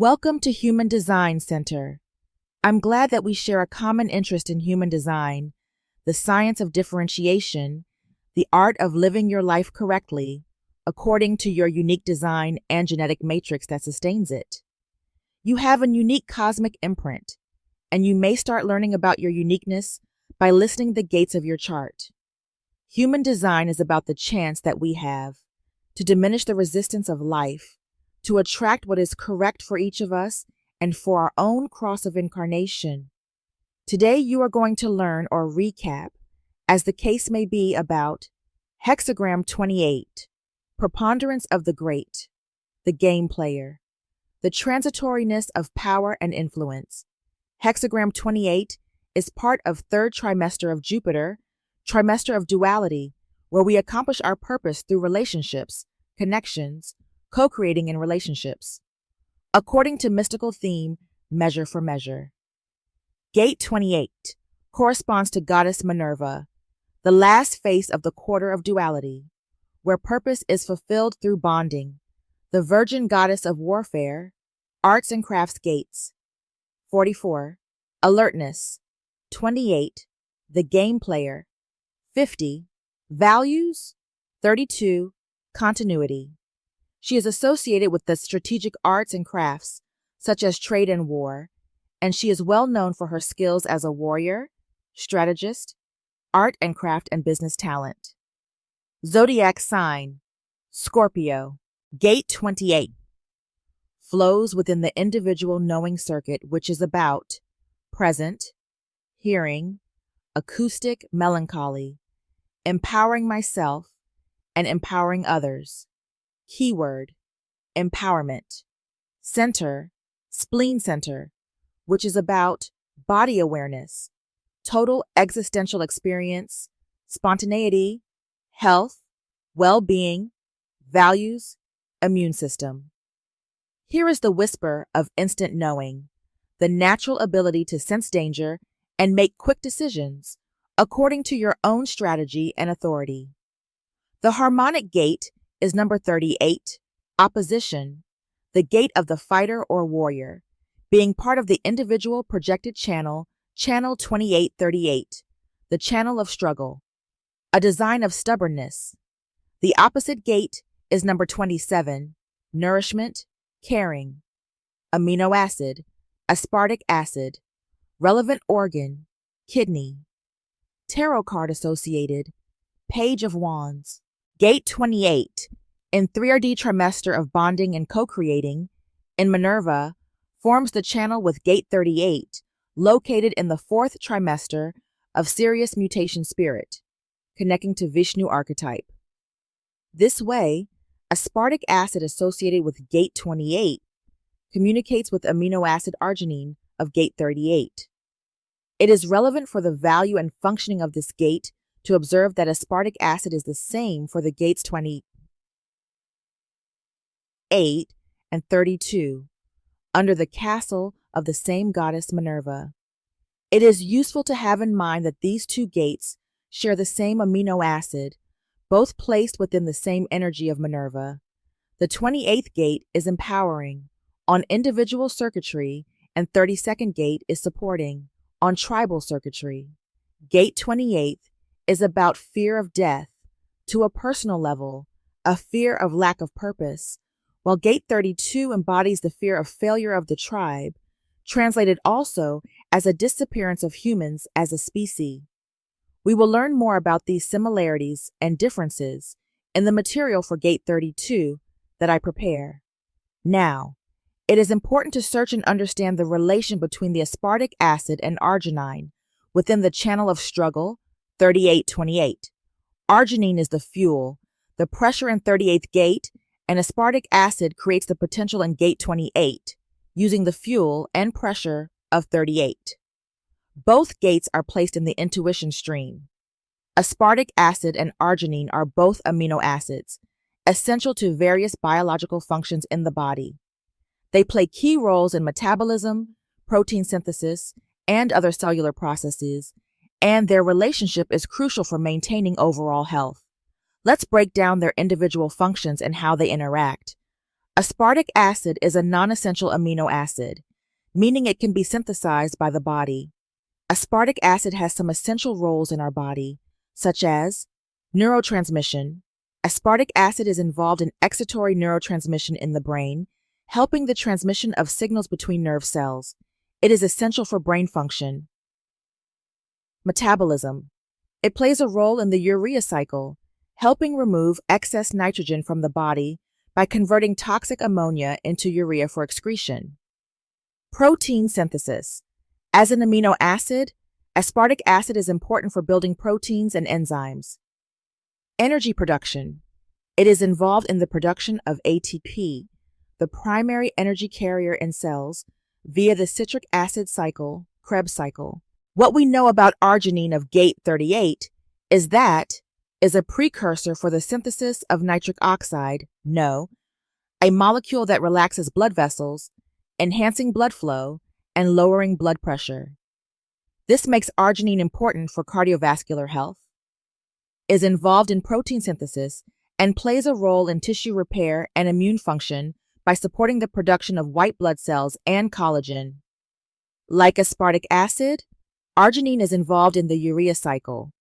Welcome to Human Design Center. I'm glad that we share a common interest in human design, the science of differentiation, the art of living your life correctly, according to your unique design and genetic matrix that sustains it. You have a unique cosmic imprint, and you may start learning about your uniqueness by listening the gates of your chart. Human design is about the chance that we have to diminish the resistance of life, to attract what is correct for each of us and for our own cross of incarnation. Today you are going to learn or recap, as the case may be, about Hexagram 28, Preponderance of the Great, the Game Player, the transitoriness of power and influence. Hexagram 28 is part of third trimester of Jupiter, trimester of duality, where we accomplish our purpose through relationships, connections, co-creating in relationships. According to mystical theme, Measure for Measure. Gate 28 corresponds to Goddess Minerva, the last face of the Quarter of Duality, where purpose is fulfilled through bonding, the virgin goddess of warfare, arts and crafts gates. 44. Alertness. 28. The Game Player. 50. Values. 32. Continuity. She is associated with the strategic arts and crafts, such as trade and war, and she is well known for her skills as a warrior, strategist, art and craft and business talent. Zodiac sign, Scorpio. Gate 28. Flows within the individual knowing circuit, which is about present, hearing, acoustic, melancholy, empowering myself, and empowering others. Keyword, empowerment. Center, spleen center, which is about body awareness, total existential experience, spontaneity, health, well-being, values, immune system. Here is the whisper of instant knowing, the natural ability to sense danger and make quick decisions according to your own strategy and authority. The harmonic gate is number 38, opposition, the gate of the fighter or warrior, being part of the individual projected channel, channel 2838, the channel of struggle, a design of stubbornness. The opposite gate is number 27, nourishment, caring, aminoacid, aspartic acid, relevant organ, kidney. Tarot card associated, Page of Wands. Gate 28, in 3rd trimester of bonding and co-creating, in Minerva, forms the channel with Gate 38, located in the 4th trimester of Sirius mutation spirit, connecting to Vishnu archetype. This way, aspartic acid associated with Gate 28 communicates with amino acid arginine of Gate 38. It is relevant for the value and functioning of this gate to observe that aspartic acid is the same for the gates 28 and 32, under the castle of the same goddess Minerva. It is useful to have in mind that these two gates share the same amino acid, both placed within the same energy of Minerva. The 28th gate is empowering, on individual circuitry, and 32nd gate is supporting, on tribal circuitry. Gate 28 is about fear of death, to a personal level, a fear of lack of purpose, while Gate 32 embodies the fear of failure of the tribe, translated also as a disappearance of humans as a species. We will learn more about these similarities and differences in the material for Gate 32 that I prepare. Now, it is important to search and understand the relation between the aspartic acid and arginine within the channel of struggle, 3828. Arginine is the fuel, the pressure in 38th gate, and aspartic acid creates the potential in Gate 28, using the fuel and pressure of 38. Both gates are placed in the intuition stream. Aspartic acid and arginine are both amino acids, essential to various biological functions in the body. They play key roles in metabolism, protein synthesis, and other cellular processes, and their relationship is crucial for maintaining overall health. Let's break down their individual functions and how they interact. Aspartic acid is a non-essential amino acid, meaning it can be synthesized by the body. Aspartic acid has some essential roles in our body, such as neurotransmission. Aspartic acid is involved in excitatory neurotransmission in the brain, helping the transmission of signals between nerve cells. It is essential for brain function. Metabolism. It plays a role in the urea cycle, helping remove excess nitrogen from the body by converting toxic ammonia into urea for excretion. Protein synthesis. As an amino acid, aspartic acid is important for building proteins and enzymes. Energy production. It is involved in the production of ATP, the primary energy carrier in cells, via the citric acid cycle, Krebs cycle. What we know about arginine of gate 38 is that is a precursor for the synthesis of nitric oxide, NO, a molecule that relaxes blood vessels, enhancing blood flow and lowering blood pressure. This makes arginine important for cardiovascular health, is involved in protein synthesis, and plays a role in tissue repair and immune function by supporting the production of white blood cells and collagen. Like aspartic acid, arginine is involved in the urea cycle,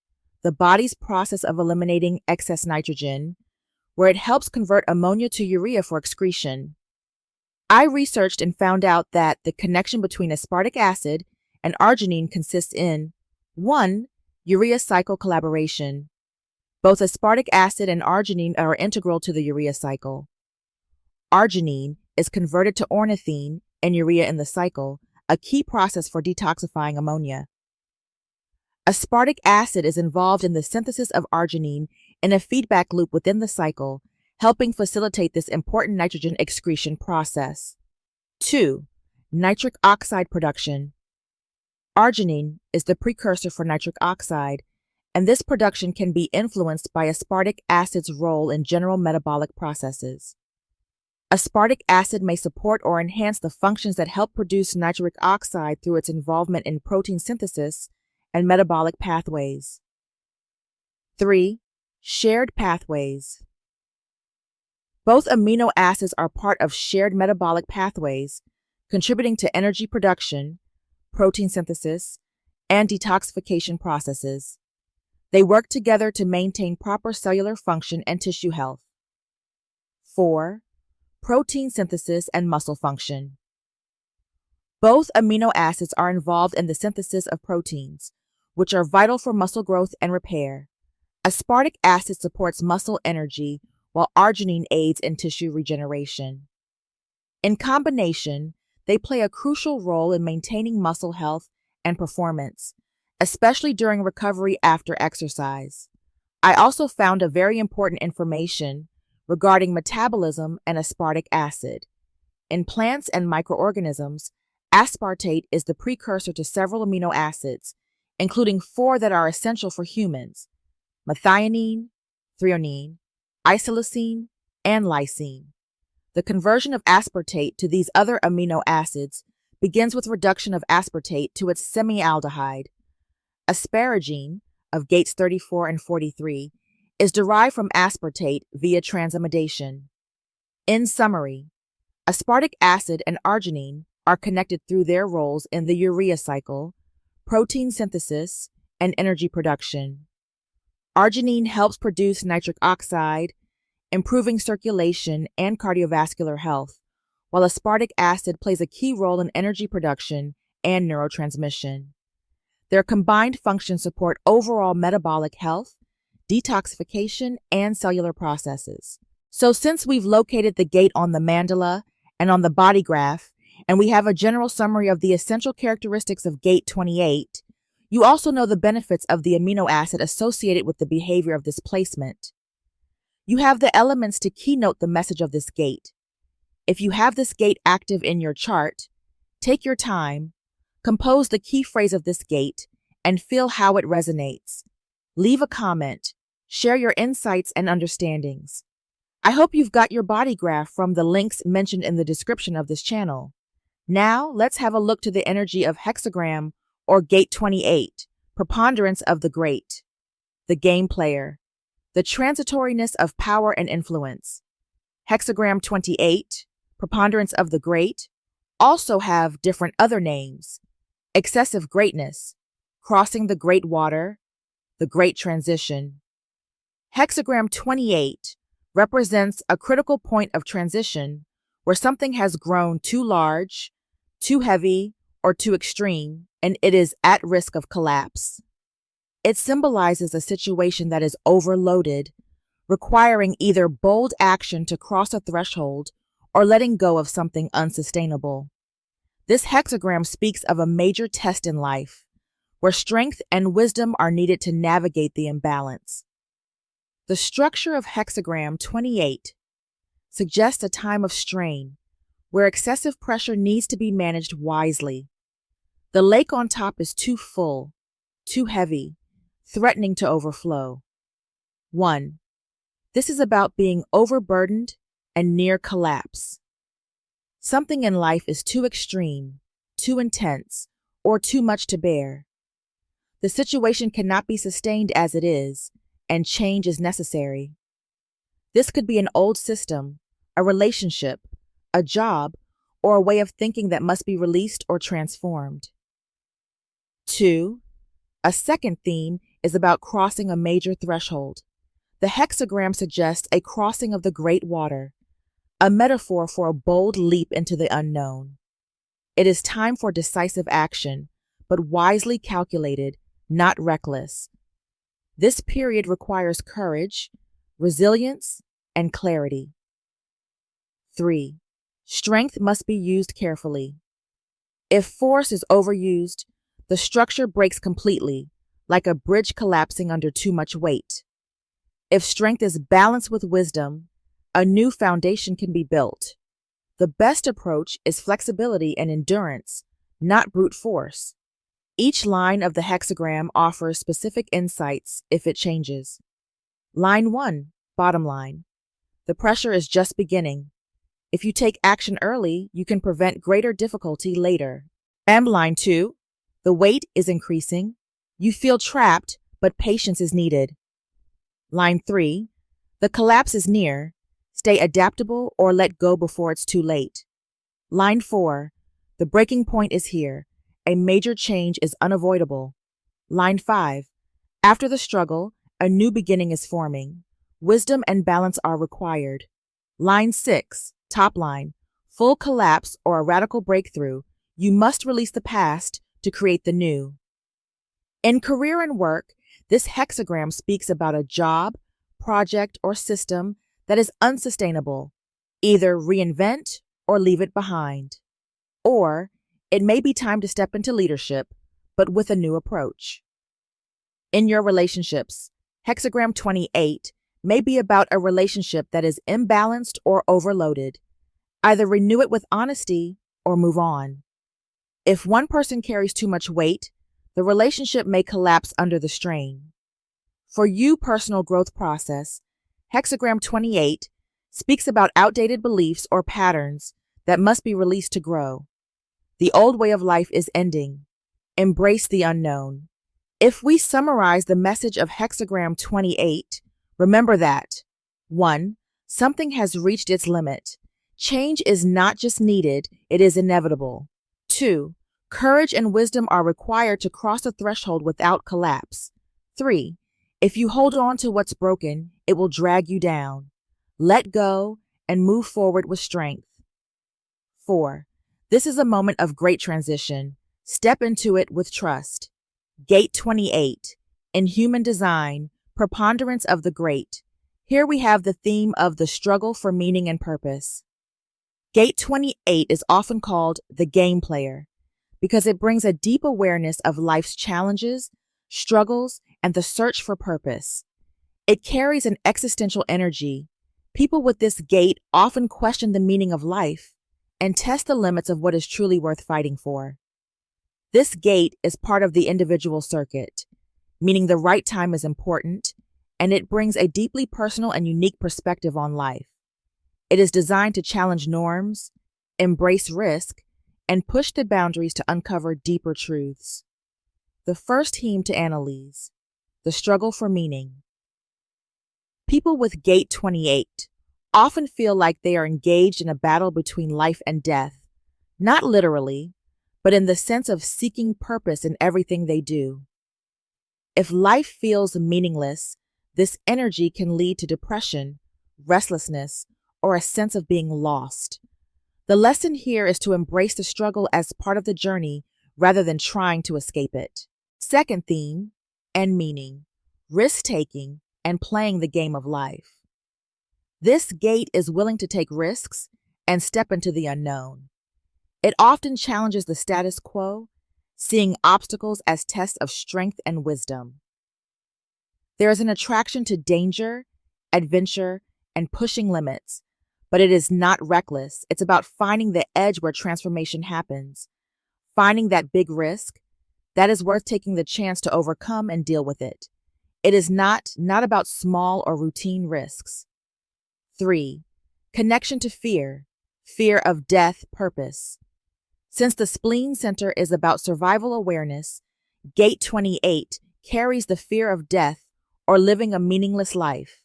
the body's process of eliminating excess nitrogen, where it helps convert ammonia to urea for excretion. I researched and found out that the connection between aspartic acid and arginine consists in 1. Urea cycle collaboration. Both aspartic acid and arginine are integral to the urea cycle. Arginine is converted to ornithine and urea in the cycle, a key process for detoxifying ammonia. Aspartic acid is involved in the synthesis of arginine in a feedback loop within the cycle, helping facilitate this important nitrogen excretion process. 2. Nitric oxide production. Arginine is the precursor for nitric oxide, and this production can be influenced by aspartic acid's role in general metabolic processes. Aspartic acid may support or enhance the functions that help produce nitric oxide through its involvement in protein synthesis and metabolic pathways. 3. Shared pathways. Both amino acids are part of shared metabolic pathways, contributing to energy production, protein synthesis, and detoxification processes. They work together to maintain proper cellular function and tissue health. 4. Protein synthesis and muscle function. Both amino acids are involved in the synthesis of proteins, which are vital for muscle growth and repair. Aspartic acid supports muscle energy, while arginine aids in tissue regeneration. In combination, they play a crucial role in maintaining muscle health and performance, especially during recovery after exercise. I also found a very important information regarding metabolism and aspartic acid. In plants and microorganisms, aspartate is the precursor to several amino acids, including 4 that are essential for humans: methionine, threonine, isoleucine, and lysine. The conversion of aspartate to these other amino acids begins with reduction of aspartate to its semialdehyde. Asparagine, of gates 34 and 43, is derived from aspartate via transamidation. In summary, aspartic acid and arginine are connected through their roles in the urea cycle, protein synthesis, and energy production. Arginine helps produce nitric oxide, improving circulation and cardiovascular health, while aspartic acid plays a key role in energy production and neurotransmission. Their combined functions support overall metabolic health, detoxification, and cellular processes. So since we've located the gate on the mandala and on the body graph, and we have a general summary of the essential characteristics of gate 28, you also know the benefits of the amino acid associated with the behavior of this placement. You have the elements to keynote the message of this gate. If you have this gate active in your chart, take your time, compose the key phrase of this gate, and feel how it resonates. Leave a comment, share your insights and understandings. I hope you've got your body graph from the links mentioned in the description of this channel. Now, let's have a look to the energy of Hexagram or Gate 28, Preponderance of the Great, the game player, the transitoriness of power and influence. Hexagram 28, Preponderance of the Great, also have different other names: excessive greatness, crossing the great water, the great transition. Hexagram 28 represents a critical point of transition where something has grown too large, too heavy, or too extreme, and it is at risk of collapse. It symbolizes a situation that is overloaded, requiring either bold action to cross a threshold or letting go of something unsustainable. This hexagram speaks of a major test in life, where strength and wisdom are needed to navigate the imbalance. The structure of hexagram 28 suggests a time of strain, where excessive pressure needs to be managed wisely. The lake on top is too full, too heavy, threatening to overflow. 1. This is about being overburdened and near collapse. Something in life is too extreme, too intense, or too much to bear. The situation cannot be sustained as it is, and change is necessary. This could be an old system, a relationship, a job, or a way of thinking that must be released or transformed. 2. A second theme is about crossing a major threshold. The hexagram suggests a crossing of the great water, a metaphor for a bold leap into the unknown. It is time for decisive action, but wisely calculated, not reckless. This period requires courage, resilience, and clarity. 3. Strength must be used carefully. If force is overused, the structure breaks completely, like a bridge collapsing under too much weight. If strength is balanced with wisdom, a new foundation can be built. The best approach is flexibility and endurance, not brute force. Each line of the hexagram offers specific insights if it changes. Line 1, bottom line. The pressure is just beginning. If you take action early, you can prevent greater difficulty later. And line 2, the weight is increasing. You feel trapped, but patience is needed. Line 3, the collapse is near. Stay adaptable or let go before it's too late. Line 4, the breaking point is here. A major change is unavoidable. Line 5, after the struggle, a new beginning is forming. Wisdom and balance are required. Line 6, top line, full collapse or a radical breakthrough. You must release the past to create the new. In career and work, this hexagram speaks about a job, project, or system that is unsustainable. Either reinvent or leave it behind. Or it may be time to step into leadership, but with a new approach. In your relationships, hexagram 28 may be about a relationship that is imbalanced or overloaded. Either renew it with honesty or move on. If one person carries too much weight, the relationship may collapse under the strain. For you, personal growth process, hexagram 28 speaks about outdated beliefs or patterns that must be released to grow. The old way of life is ending. Embrace the unknown. If we summarize the message of hexagram 28, remember that 1. Something has reached its limit. Change is not just needed, it is inevitable. 2. Courage and wisdom are required to cross a threshold without collapse. 3. If you hold on to what's broken, it will drag you down. Let go and move forward with strength. 4. This is a moment of great transition. Step into it with trust. Gate 28. In human design, preponderance of the great. Here we have the theme of the struggle for meaning and purpose. Gate 28 is often called the game player because it brings a deep awareness of life's challenges, struggles, and the search for purpose. It carries an existential energy. People with this gate often question the meaning of life and test the limits of what is truly worth fighting for. This gate is part of the individual circuit, meaning the right time is important, and it brings a deeply personal and unique perspective on life. It is designed to challenge norms, embrace risk, and push the boundaries to uncover deeper truths. The first theme to analyze: the struggle for meaning. People with Gate 28 often feel like they are engaged in a battle between life and death, not literally, but in the sense of seeking purpose in everything they do. If life feels meaningless, this energy can lead to depression, restlessness, or a sense of being lost. The lesson here is to embrace the struggle as part of the journey rather than trying to escape it. Second theme, and meaning, risk-taking and playing the game of life. This gate is willing to take risks and step into the unknown. It often challenges the status quo, seeing obstacles as tests of strength and wisdom. There is an attraction to danger, adventure, and pushing limits, but it is not reckless. It's about finding the edge where transformation happens, finding that big risk that is worth taking the chance to overcome and deal with it. It is not about small or routine risks. 3. Connection to fear of death, purpose. Since the spleen center is about survival awareness, Gate 28 carries the fear of death or living a meaningless life.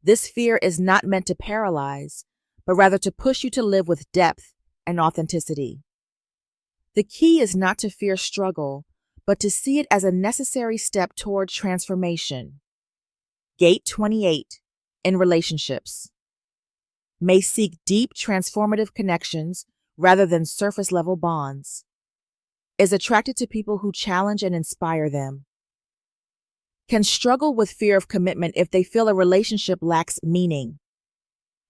This fear is not meant to paralyze, but rather to push you to live with depth and authenticity. The key is not to fear struggle, but to see it as a necessary step toward transformation. Gate 28, in relationships, may seek deep, transformative connections rather than surface-level bonds, is attracted to people who challenge and inspire them, can struggle with fear of commitment if they feel a relationship lacks meaning.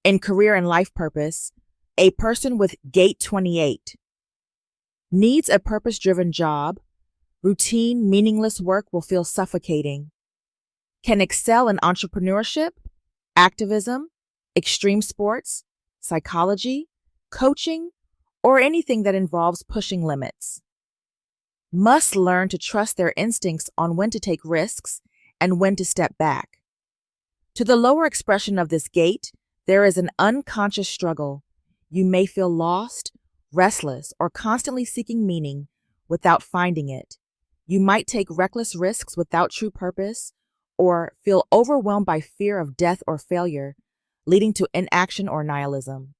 In career and life purpose, a person with Gate 28 needs a purpose-driven job. Routine, meaningless work will feel suffocating. Can excel in entrepreneurship, activism, extreme sports, psychology, coaching, or anything that involves pushing limits. Must learn to trust their instincts on when to take risks and when to step back. To the lower expression of this gate, there is an unconscious struggle. You may feel lost, restless, or constantly seeking meaning without finding it. You might take reckless risks without true purpose, or feel overwhelmed by fear of death or failure, leading to inaction or nihilism.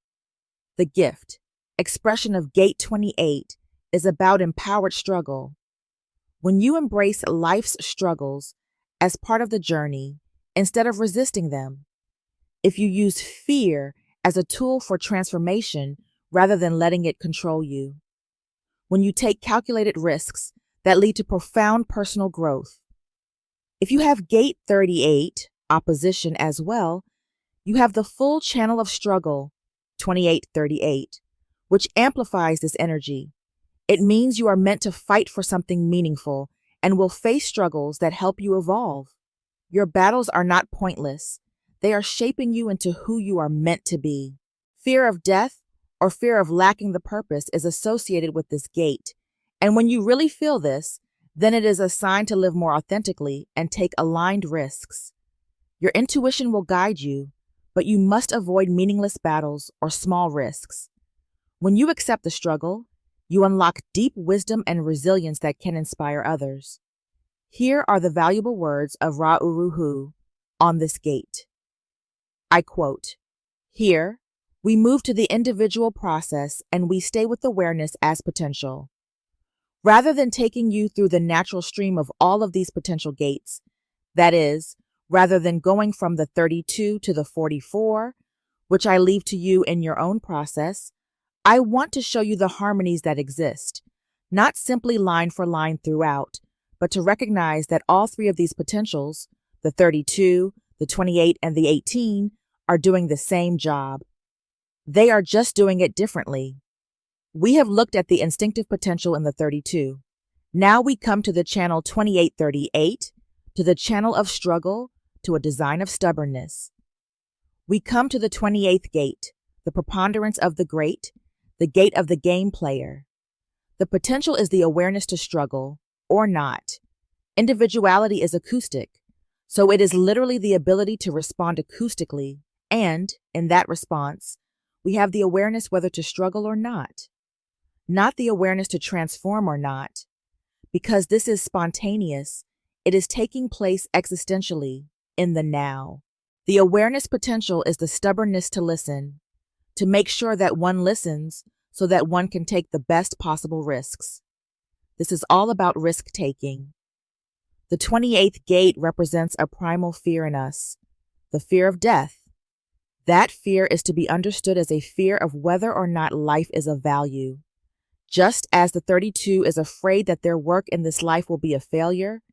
The gift, expression of Gate 28, is about empowered struggle. When you embrace life's struggles as part of the journey, instead of resisting them, if you use fear as a tool for transformation rather than letting it control you, when you take calculated risks that lead to profound personal growth. If you have Gate 38, opposition as well, you have the full channel of struggle, 2838, which amplifies this energy. It means you are meant to fight for something meaningful and will face struggles that help you evolve. Your battles are not pointless. They are shaping you into who you are meant to be. Fear of death or fear of lacking the purpose is associated with this gate. And when you really feel this, then it is a sign to live more authentically and take aligned risks. Your intuition will guide you, but you must avoid meaningless battles or small risks. When you accept the struggle, you unlock deep wisdom and resilience that can inspire others. Here are the valuable words of Ra-Uru-Hu on this gate. I quote, "Here, we move to the individual process and we stay with awareness as potential. Rather than taking you through the natural stream of all of these potential gates, that is, rather than going from the 32 to the 44, which I leave to you in your own process, I want to show you the harmonies that exist, not simply line for line throughout, but to recognize that all three of these potentials, the 32, the 28, and the 18, are doing the same job. They are just doing it differently. We have looked at the instinctive potential in the 32. Now we come to the channel 2838, to the channel of struggle, to a design of stubbornness. We come to the 28th gate, the preponderance of the great, the gate of the game player. The potential is the awareness to struggle, or not. Individuality is acoustic, so it is literally the ability to respond acoustically, and, in that response, we have the awareness whether to struggle or not the awareness to transform or not. Because this is spontaneous, it is taking place existentially, in the now. The awareness potential is the stubbornness to listen, to make sure that one listens so that one can take the best possible risks. This is all about risk-taking. The 28th gate represents a primal fear in us, the fear of death. That fear is to be understood as a fear of whether or not life is of value. Just as the 32 is afraid that their work in this life will be a failure,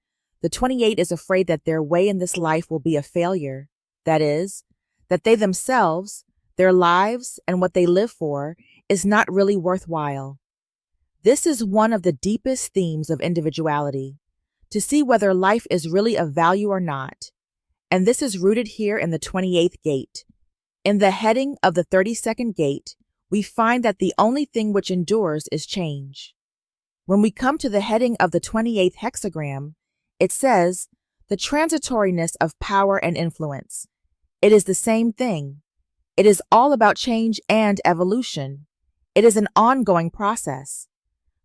the 28 is afraid that their way in this life will be a failure. That is, that they themselves, their lives, and what they live for is not really worthwhile. This is one of the deepest themes of individuality, to see whether life is really of value or not. And this is rooted here in the 28th gate. In the heading of the 32nd gate, we find that the only thing which endures is change. When we come to the heading of the 28th hexagram, it says, the transitoriness of power and influence. It is the same thing. It is all about change and evolution. It is an ongoing process.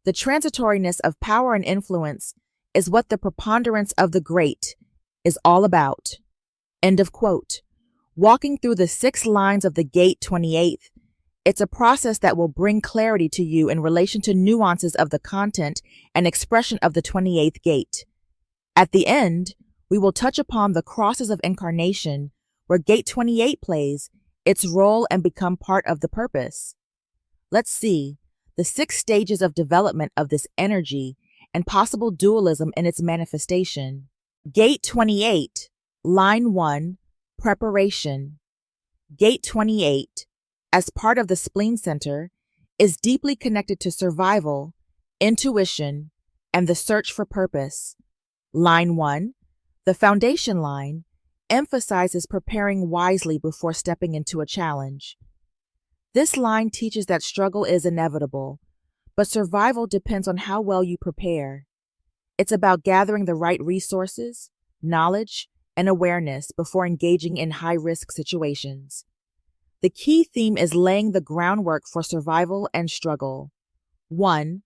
The transitoriness of power and influence is what the preponderance of the great is all about. End of quote. Walking through the 6 lines of the gate 28th, it's a process that will bring clarity to you in relation to nuances of the content and expression of the 28th gate. At the end, we will touch upon the crosses of incarnation, where gate 28 plays its role and become part of the purpose. Let's see the 6 stages of development of this energy and possible dualism in its manifestation. Gate 28, line 1, preparation. Gate 28, as part of the spleen center, is deeply connected to survival, intuition, and the search for purpose. Line 1, the foundation line, emphasizes preparing wisely before stepping into a challenge. This line teaches that struggle is inevitable, but survival depends on how well you prepare. It's about gathering the right resources, knowledge, and awareness before engaging in high-risk situations. The key theme is laying the groundwork for survival and struggle. 1.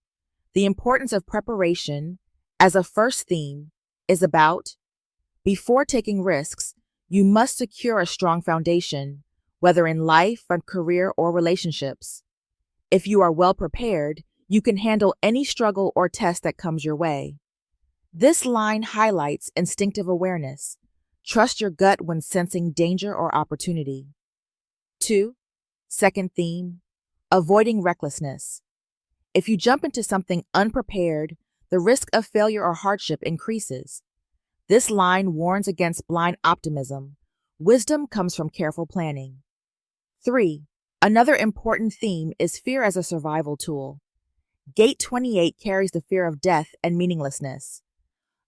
The importance of preparation, as a first theme, is about, before taking risks, you must secure a strong foundation, whether in life, or career, or relationships. If you are well prepared, you can handle any struggle or test that comes your way. This line highlights instinctive awareness. Trust your gut when sensing danger or opportunity. 2. Second theme, avoiding recklessness. If you jump into something unprepared, the risk of failure or hardship increases. This line warns against blind optimism. Wisdom comes from careful planning. 3. Another important theme is fear as a survival tool. Gate 28 carries the fear of death and meaninglessness.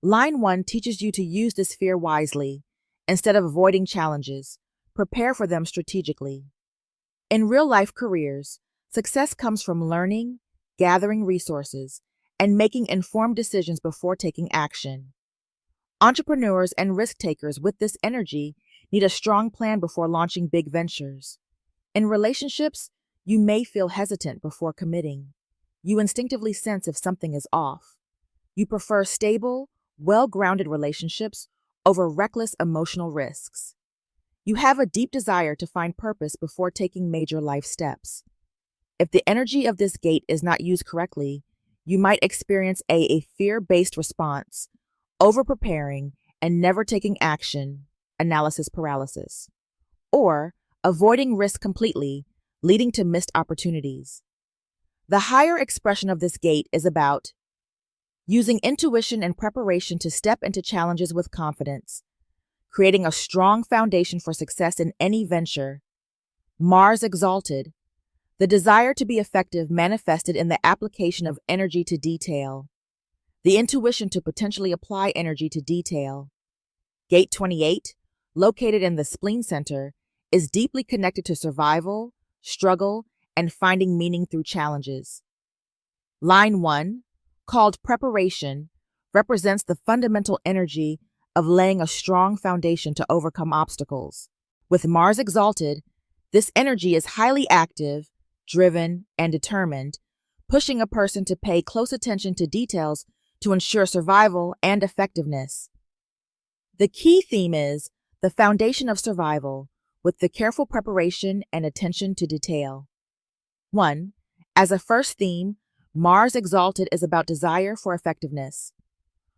Line 1 teaches you to use this fear wisely. Instead of avoiding challenges, prepare for them strategically. In real-life careers, success comes from learning, gathering resources, and making informed decisions before taking action. Entrepreneurs and risk-takers with this energy need a strong plan before launching big ventures. In relationships, you may feel hesitant before committing. You instinctively sense if something is off. You prefer stable, well-grounded relationships over reckless emotional risks. You have a deep desire to find purpose before taking major life steps. If the energy of this gate is not used correctly, you might experience a fear-based response, over-preparing and never taking action, analysis paralysis, or avoiding risk completely, leading to missed opportunities. The higher expression of this gate is about using intuition and preparation to step into challenges with confidence, creating a strong foundation for success in any venture. Mars exalted, the desire to be effective manifested in the application of energy to detail, the intuition to potentially apply energy to detail. Gate 28, located in the spleen center, is deeply connected to survival, struggle, and finding meaning through challenges. Line 1, called preparation, represents the fundamental energy of laying a strong foundation to overcome obstacles. With Mars exalted, this energy is highly active, driven, and determined, pushing a person to pay close attention to details to ensure survival and effectiveness. The key theme is the foundation of survival, with the careful preparation and attention to detail. 1. As a first theme, Mars exalted is about desire for effectiveness.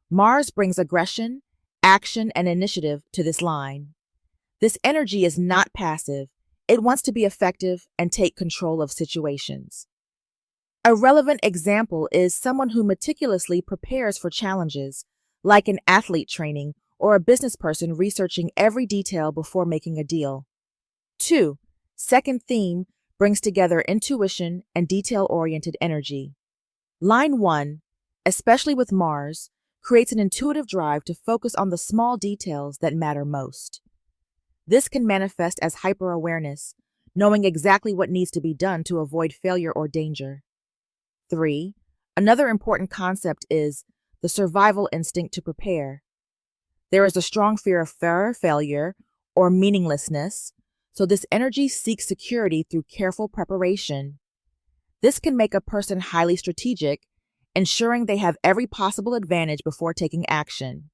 Mars brings aggression, action, and initiative to this line. This energy is not passive. It wants to be effective and take control of situations. A relevant example is someone who meticulously prepares for challenges, like an athlete training or a business person researching every detail before making a deal. 2. Second theme brings together intuition and detail-oriented energy. Line 1, especially with Mars, creates an intuitive drive to focus on the small details that matter most. This can manifest as hyper-awareness, knowing exactly what needs to be done to avoid failure or danger. 3. Another important concept is the survival instinct to prepare. There is a strong fear of failure or meaninglessness, so this energy seeks security through careful preparation. This can make a person highly strategic, ensuring they have every possible advantage before taking action.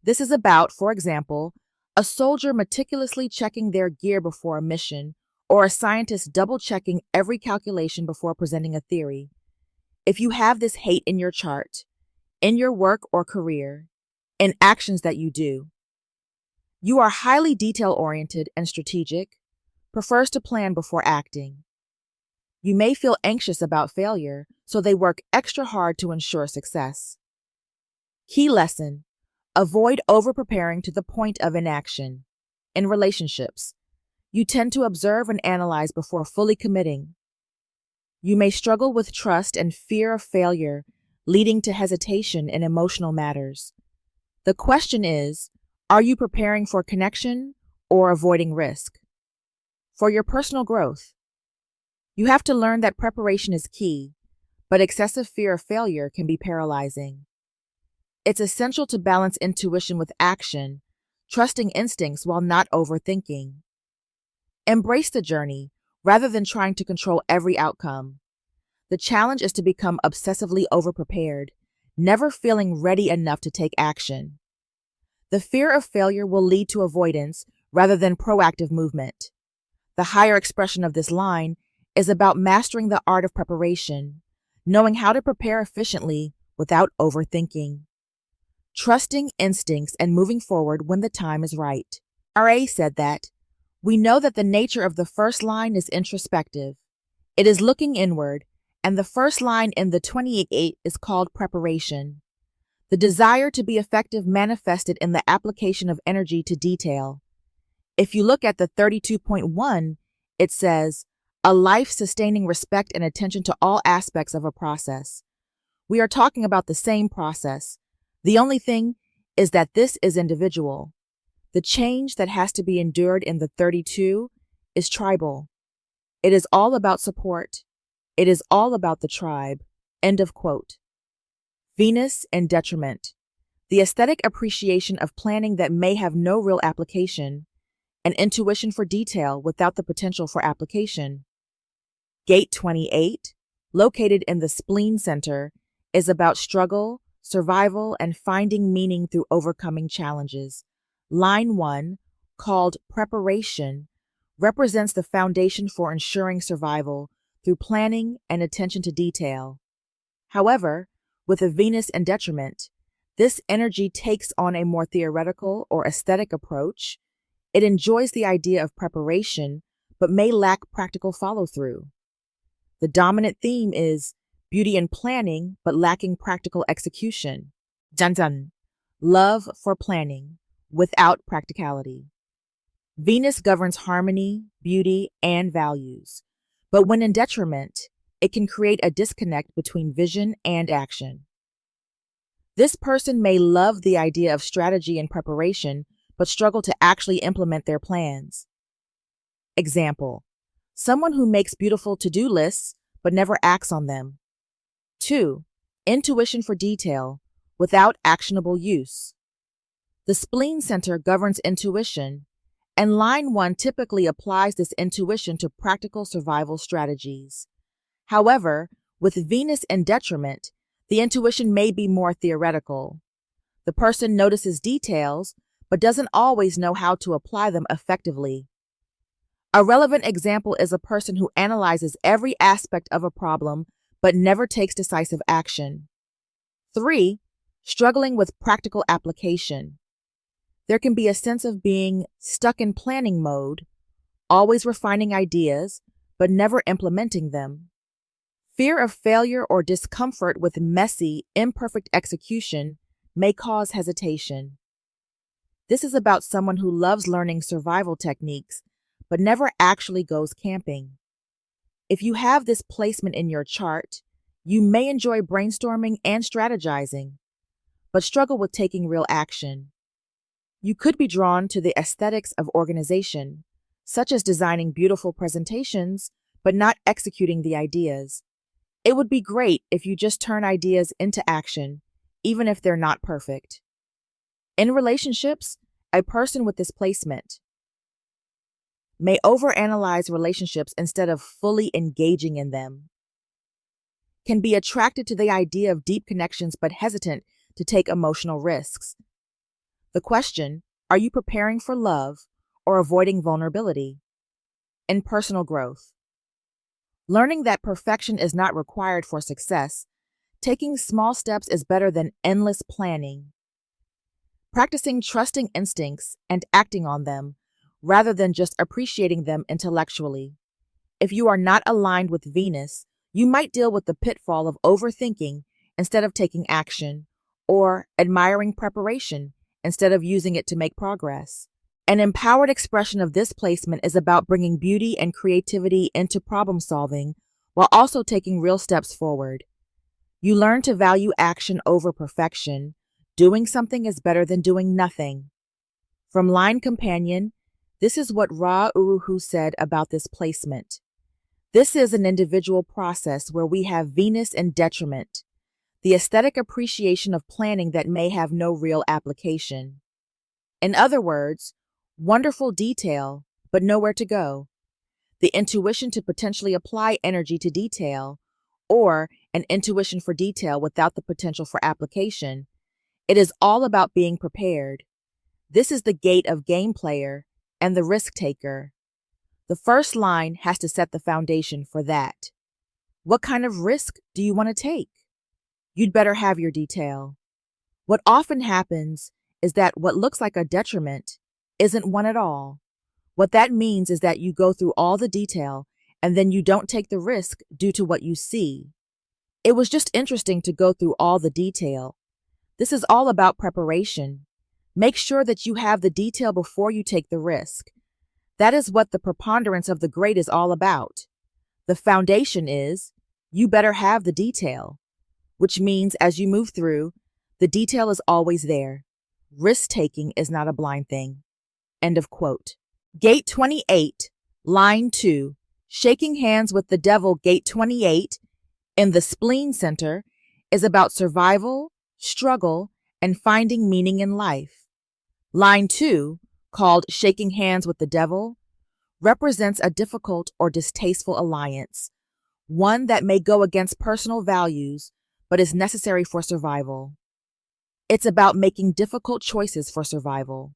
This is about, for example, a soldier meticulously checking their gear before a mission, or a scientist double-checking every calculation before presenting a theory. If you have this hate in your chart, in your work or career, in actions that you do, you are highly detail-oriented and strategic, prefers to plan before acting. You may feel anxious about failure, so they work extra hard to ensure success. Key lesson: avoid over-preparing to the point of inaction. In relationships, you tend to observe and analyze before fully committing. You may struggle with trust and fear of failure, leading to hesitation in emotional matters. The question is, are you preparing for connection or avoiding risk? For your personal growth, you have to learn that preparation is key, but excessive fear of failure can be paralyzing. It's essential to balance intuition with action, trusting instincts while not overthinking. Embrace the journey rather than trying to control every outcome. The challenge is to become obsessively overprepared, never feeling ready enough to take action. The fear of failure will lead to avoidance rather than proactive movement. The higher expression of this line is about mastering the art of preparation, knowing how to prepare efficiently without overthinking. Trusting instincts and moving forward when the time is right. R.A. said that, "We know that the nature of the first line is introspective. It is looking inward, and the first line in the 28 is called preparation. The desire to be effective manifested in the application of energy to detail. If you look at the 32.1, it says, a life-sustaining respect and attention to all aspects of a process. We are talking about the same process. The only thing is that this is individual. The change that has to be endured in the 32 is tribal. It is all about support. It is all about the tribe." End of quote. Venus in detriment. The aesthetic appreciation of planning that may have no real application, an intuition for detail without the potential for application. Gate 28, located in the spleen center, is about struggle, survival, and finding meaning through overcoming challenges. Line 1, called preparation, represents the foundation for ensuring survival through planning and attention to detail. However, with a Venus in detriment, this energy takes on a more theoretical or aesthetic approach. It enjoys the idea of preparation, but may lack practical follow-through. The dominant theme is beauty in planning, but lacking practical execution. Dun-dun. Love for planning, without practicality. Venus governs harmony, beauty, and values. But when in detriment, it can create a disconnect between vision and action. This person may love the idea of strategy and preparation, but struggle to actually implement their plans. Example: someone who makes beautiful to-do lists, but never acts on them. 2. Intuition for detail, without actionable use. The spleen center governs intuition, and line 1 typically applies this intuition to practical survival strategies. However, with Venus in detriment, the intuition may be more theoretical. The person notices details, but doesn't always know how to apply them effectively. A relevant example is a person who analyzes every aspect of a problem but never takes decisive action. 3. Struggling with practical application. There can be a sense of being stuck in planning mode, always refining ideas, but never implementing them. Fear of failure or discomfort with messy, imperfect execution may cause hesitation. This is about someone who loves learning survival techniques, but never actually goes camping. If you have this placement in your chart, you may enjoy brainstorming and strategizing, but struggle with taking real action. You could be drawn to the aesthetics of organization, such as designing beautiful presentations, but not executing the ideas. It would be great if you just turn ideas into action, even if they're not perfect. In relationships, a person with this placement may overanalyze relationships instead of fully engaging in them, can be attracted to the idea of deep connections but hesitant to take emotional risks. The question, are you preparing for love or avoiding vulnerability? In personal growth, learning that perfection is not required for success, taking small steps is better than endless planning. Practicing trusting instincts and acting on them, rather than just appreciating them intellectually. If you are not aligned with Venus, you might deal with the pitfall of overthinking instead of taking action, or admiring preparation instead of using it to make progress. An empowered expression of this placement is about bringing beauty and creativity into problem solving while also taking real steps forward. You learn to value action over perfection. Doing something is better than doing nothing. From Line Companion, this is what Ra Uru said about this placement. This is an individual process where we have Venus in detriment, the aesthetic appreciation of planning that may have no real application. In other words, wonderful detail, but nowhere to go. The intuition to potentially apply energy to detail, or an intuition for detail without the potential for application. It is all about being prepared. This is the gate of game player and the risk taker. The first line has to set the foundation for that. What kind of risk do you want to take? You'd better have your detail. What often happens is that what looks like a detriment isn't one at all. What that means is that you go through all the detail and then you don't take the risk due to what you see. It was just interesting to go through all the detail. This is all about preparation. Make sure that you have the detail before you take the risk. That is what the preponderance of the great is all about. The foundation is, you better have the detail, which means as you move through, the detail is always there. Risk-taking is not a blind thing. End of quote. Gate 28, line 2, shaking hands with the devil. Gate 28 in the spleen center is about survival, struggle, and finding meaning in life. Line 2, called shaking hands with the devil, represents a difficult or distasteful alliance, one that may go against personal values but is necessary for survival. It's about making difficult choices for survival.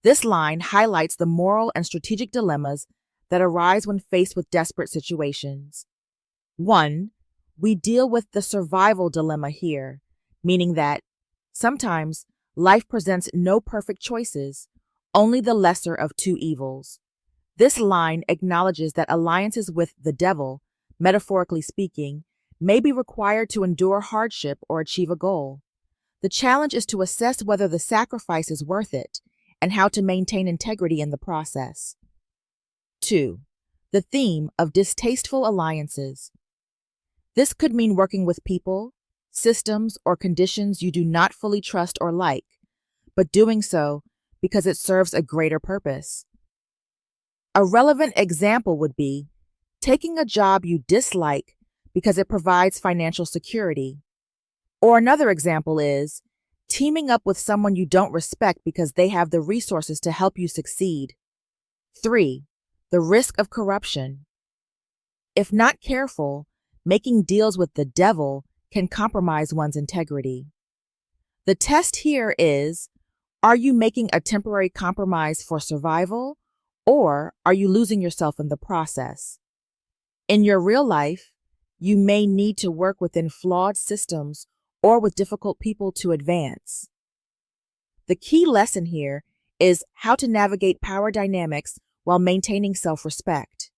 This line highlights the moral and strategic dilemmas that arise when faced with desperate situations. 1. We deal with the survival dilemma here, meaning that sometimes life presents no perfect choices, only the lesser of two evils. This line acknowledges that alliances with the devil, metaphorically speaking, may be required to endure hardship or achieve a goal. The challenge is to assess whether the sacrifice is worth it and how to maintain integrity in the process. 2. The theme of distasteful alliances. This could mean working with people, systems, or conditions you do not fully trust or like, but doing so because it serves a greater purpose. A relevant example would be taking a job you dislike because it provides financial security. Or another example is teaming up with someone you don't respect because they have the resources to help you succeed. 3. The risk of corruption. If not careful, making deals with the devil can compromise one's integrity. The test here is, Are you making a temporary compromise for survival, or are you losing yourself in the process? In your real life, you may need to work within flawed systems or with difficult people to advance. The key lesson here is how to navigate power dynamics while maintaining self-respect.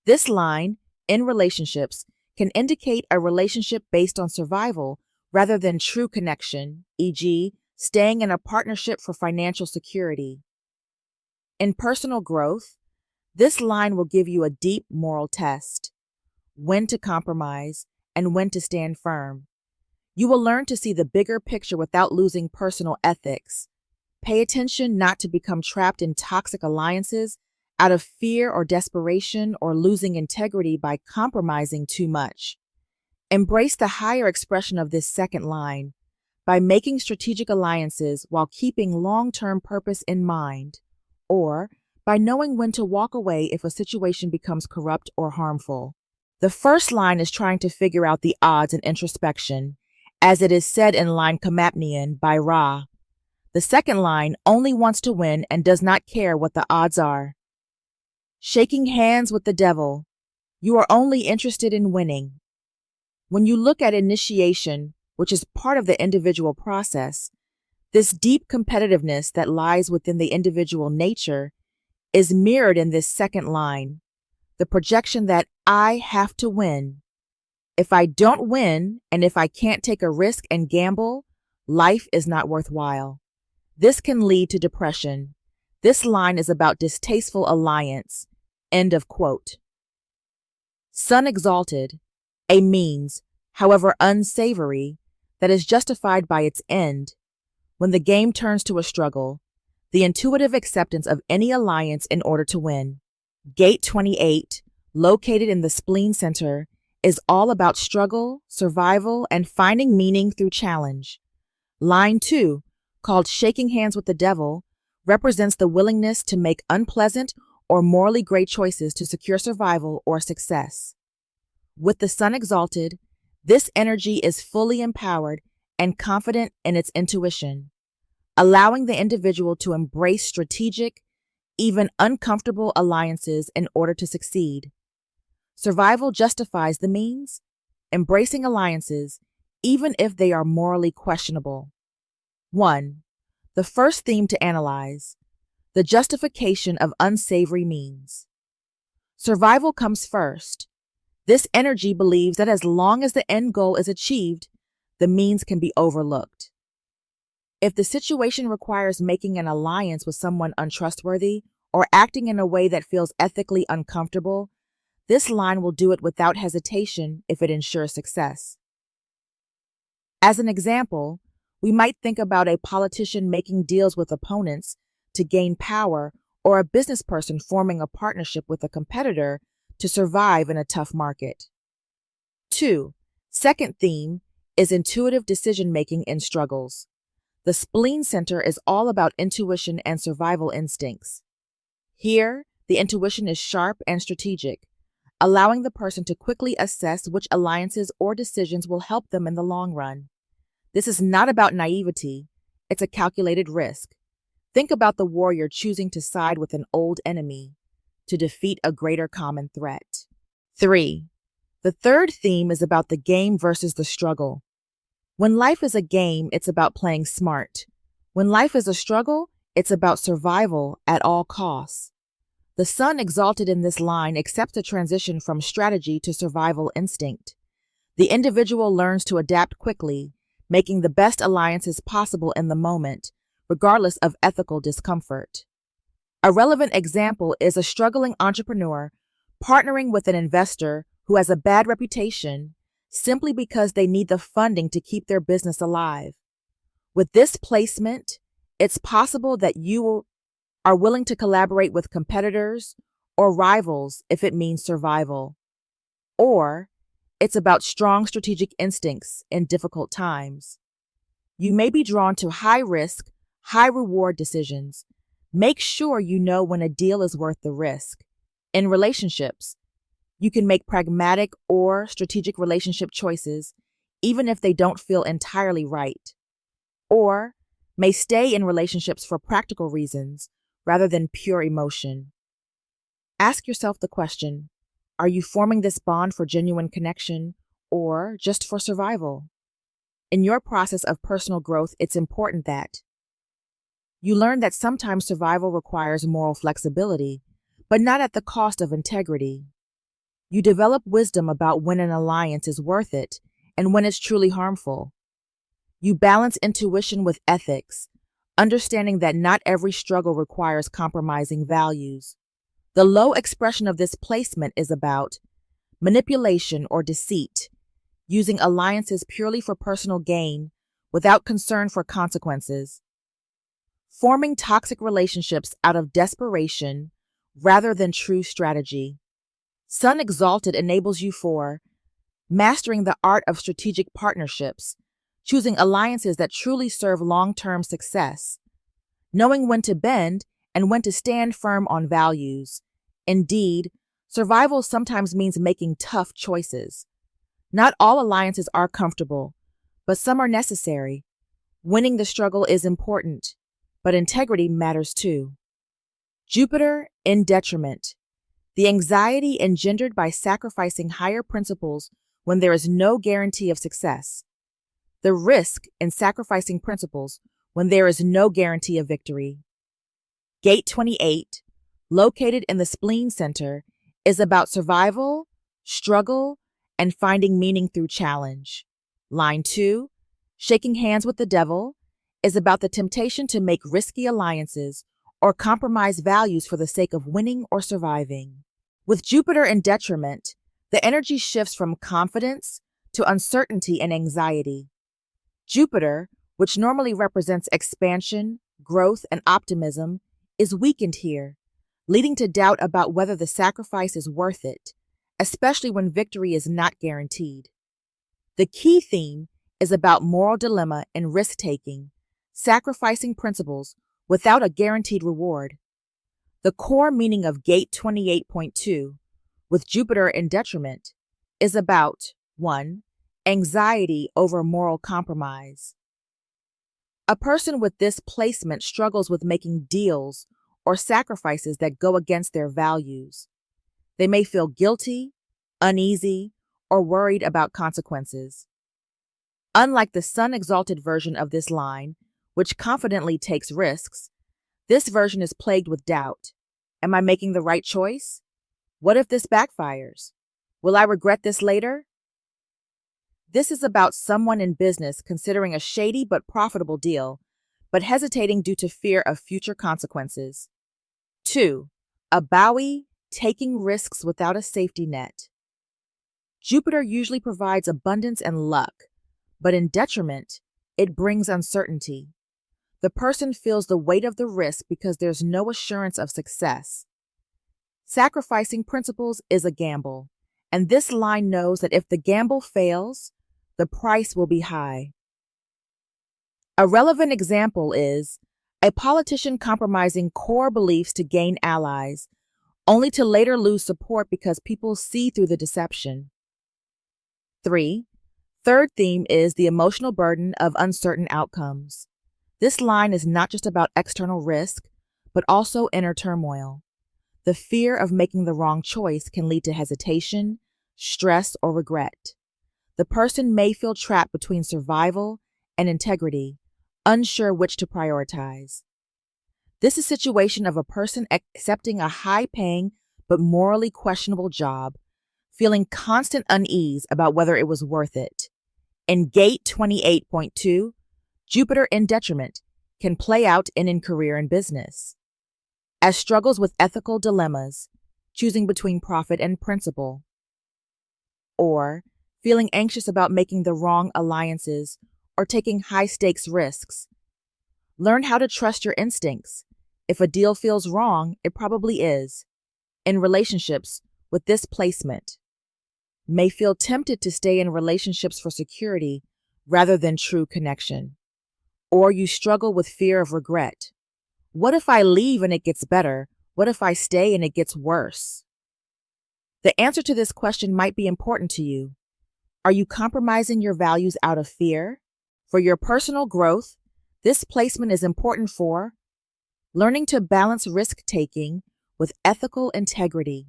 This line, in relationships, can indicate a relationship based on survival rather than true connection, e.g., staying in a partnership for financial security. In personal growth, this line will give you a deep moral test: when to compromise and when to stand firm. You will learn to see the bigger picture without losing personal ethics. Pay attention not to become trapped in toxic alliances out of fear or desperation or losing integrity by compromising too much. Embrace the higher expression of this second line by making strategic alliances while keeping long-term purpose in mind, or by knowing when to walk away if a situation becomes corrupt or harmful. The first line is trying to figure out the odds in introspection, as it is said in line Kamapnian by Ra. The second line only wants to win and does not care what the odds are. Shaking hands with the devil, you are only interested in winning. When you look at initiation, which is part of the individual process, this deep competitiveness that lies within the individual nature is mirrored in this second line, the projection that I have to win. If I don't win, and if I can't take a risk and gamble, life is not worthwhile. This can lead to depression. This line is about distasteful alliance. End of quote. Sun exalted, a means, however unsavory, that is justified by its end. When the game turns to a struggle, the intuitive acceptance of any alliance in order to win. Gate 28, located in the spleen center, is all about struggle, survival, and finding meaning through challenge. Line 2, called Shaking Hands with the Devil, represents the willingness to make unpleasant or morally great choices to secure survival or success. With the sun exalted, this energy is fully empowered and confident in its intuition, allowing the individual to embrace strategic, even uncomfortable alliances in order to succeed. Survival justifies the means, embracing alliances, even if they are morally questionable. 1. The first theme to analyze: the justification of unsavory means. Survival comes first. This energy believes that as long as the end goal is achieved, the means can be overlooked. If the situation requires making an alliance with someone untrustworthy or acting in a way that feels ethically uncomfortable, this line will do it without hesitation if it ensures success. As an example, we might think about a politician making deals with opponents to gain power, or a business person forming a partnership with a competitor to survive in a tough market. 2. Second theme is intuitive decision-making in struggles. The spleen center is all about intuition and survival instincts. Here, the intuition is sharp and strategic, allowing the person to quickly assess which alliances or decisions will help them in the long run. This is not about naivety, it's a calculated risk. Think about the warrior choosing to side with an old enemy to defeat a greater common threat. 3. The third theme is about the game versus the struggle. When life is a game, it's about playing smart. When life is a struggle, it's about survival at all costs. The sun exalted in this line accepts the transition from strategy to survival instinct. The individual learns to adapt quickly, making the best alliances possible in the moment, regardless of ethical discomfort. A relevant example is a struggling entrepreneur partnering with an investor who has a bad reputation simply because they need the funding to keep their business alive. With this placement, it's possible that you are willing to collaborate with competitors or rivals if it means survival. Or it's about strong strategic instincts in difficult times. You may be drawn to high-risk, high-reward decisions. Make sure you know when a deal is worth the risk. In relationships, you can make pragmatic or strategic relationship choices even if they don't feel entirely right. Or may stay in relationships for practical reasons rather than pure emotion. Ask yourself the question, are you forming this bond for genuine connection or just for survival? In your process of personal growth, it's important that you learn that sometimes survival requires moral flexibility, but not at the cost of integrity. You develop wisdom about when an alliance is worth it and when it's truly harmful. You balance intuition with ethics, understanding that not every struggle requires compromising values. The low expression of this placement is about manipulation or deceit, using alliances purely for personal gain without concern for consequences. Forming toxic relationships out of desperation rather than true strategy. Sun Exalted enables you for mastering the art of strategic partnerships, choosing alliances that truly serve long-term success, knowing when to bend and when to stand firm on values. Indeed, survival sometimes means making tough choices. Not all alliances are comfortable, but some are necessary. Winning the struggle is important, but integrity matters too. Jupiter in detriment. The anxiety engendered by sacrificing higher principles when there is no guarantee of success. The risk in sacrificing principles when there is no guarantee of victory. Gate 28, located in the spleen center, is about survival, struggle, and finding meaning through challenge. Line 2, shaking hands with the devil, is about the temptation to make risky alliances or compromise values for the sake of winning or surviving. With Jupiter in detriment, the energy shifts from confidence to uncertainty and anxiety. Jupiter, which normally represents expansion, growth, and optimism, is weakened here, leading to doubt about whether the sacrifice is worth it, especially when victory is not guaranteed. The key theme is about moral dilemma and risk-taking, sacrificing principles without a guaranteed reward. The core meaning of Gate 28.2, with Jupiter in detriment, is about 1. Anxiety over moral compromise. A person with this placement struggles with making deals or sacrifices that go against their values. They may feel guilty, uneasy, or worried about consequences. Unlike the Sun-exalted version of this line, which confidently takes risks, this version is plagued with doubt. Am I making the right choice? What if this backfires? Will I regret this later? This is about someone in business considering a shady but profitable deal, but hesitating due to fear of future consequences. 2. A Bowie taking risks without a safety net. Jupiter usually provides abundance and luck, but in detriment, it brings uncertainty. The person feels the weight of the risk because there's no assurance of success. Sacrificing principles is a gamble, and this line knows that if the gamble fails, the price will be high. A relevant example is a politician compromising core beliefs to gain allies, only to later lose support because people see through the deception. 3. Third theme is the emotional burden of uncertain outcomes. This line is not just about external risk, but also inner turmoil. The fear of making the wrong choice can lead to hesitation, stress, or regret. The person may feel trapped between survival and integrity, unsure which to prioritize. This is a situation of a person accepting a high-paying but morally questionable job, feeling constant unease about whether it was worth it. In Gate 28.2, Jupiter in detriment can play out in career and business. As struggles with ethical dilemmas, choosing between profit and principle, or feeling anxious about making the wrong alliances or taking high-stakes risks. Learn how to trust your instincts. If a deal feels wrong, it probably is. In relationships, with this placement, may feel tempted to stay in relationships for security rather than true connection. Or you struggle with fear of regret. What if I leave and it gets better? What if I stay and it gets worse? The answer to this question might be important to you. Are you compromising your values out of fear? For your personal growth, This placement is important for learning to balance risk-taking with ethical integrity,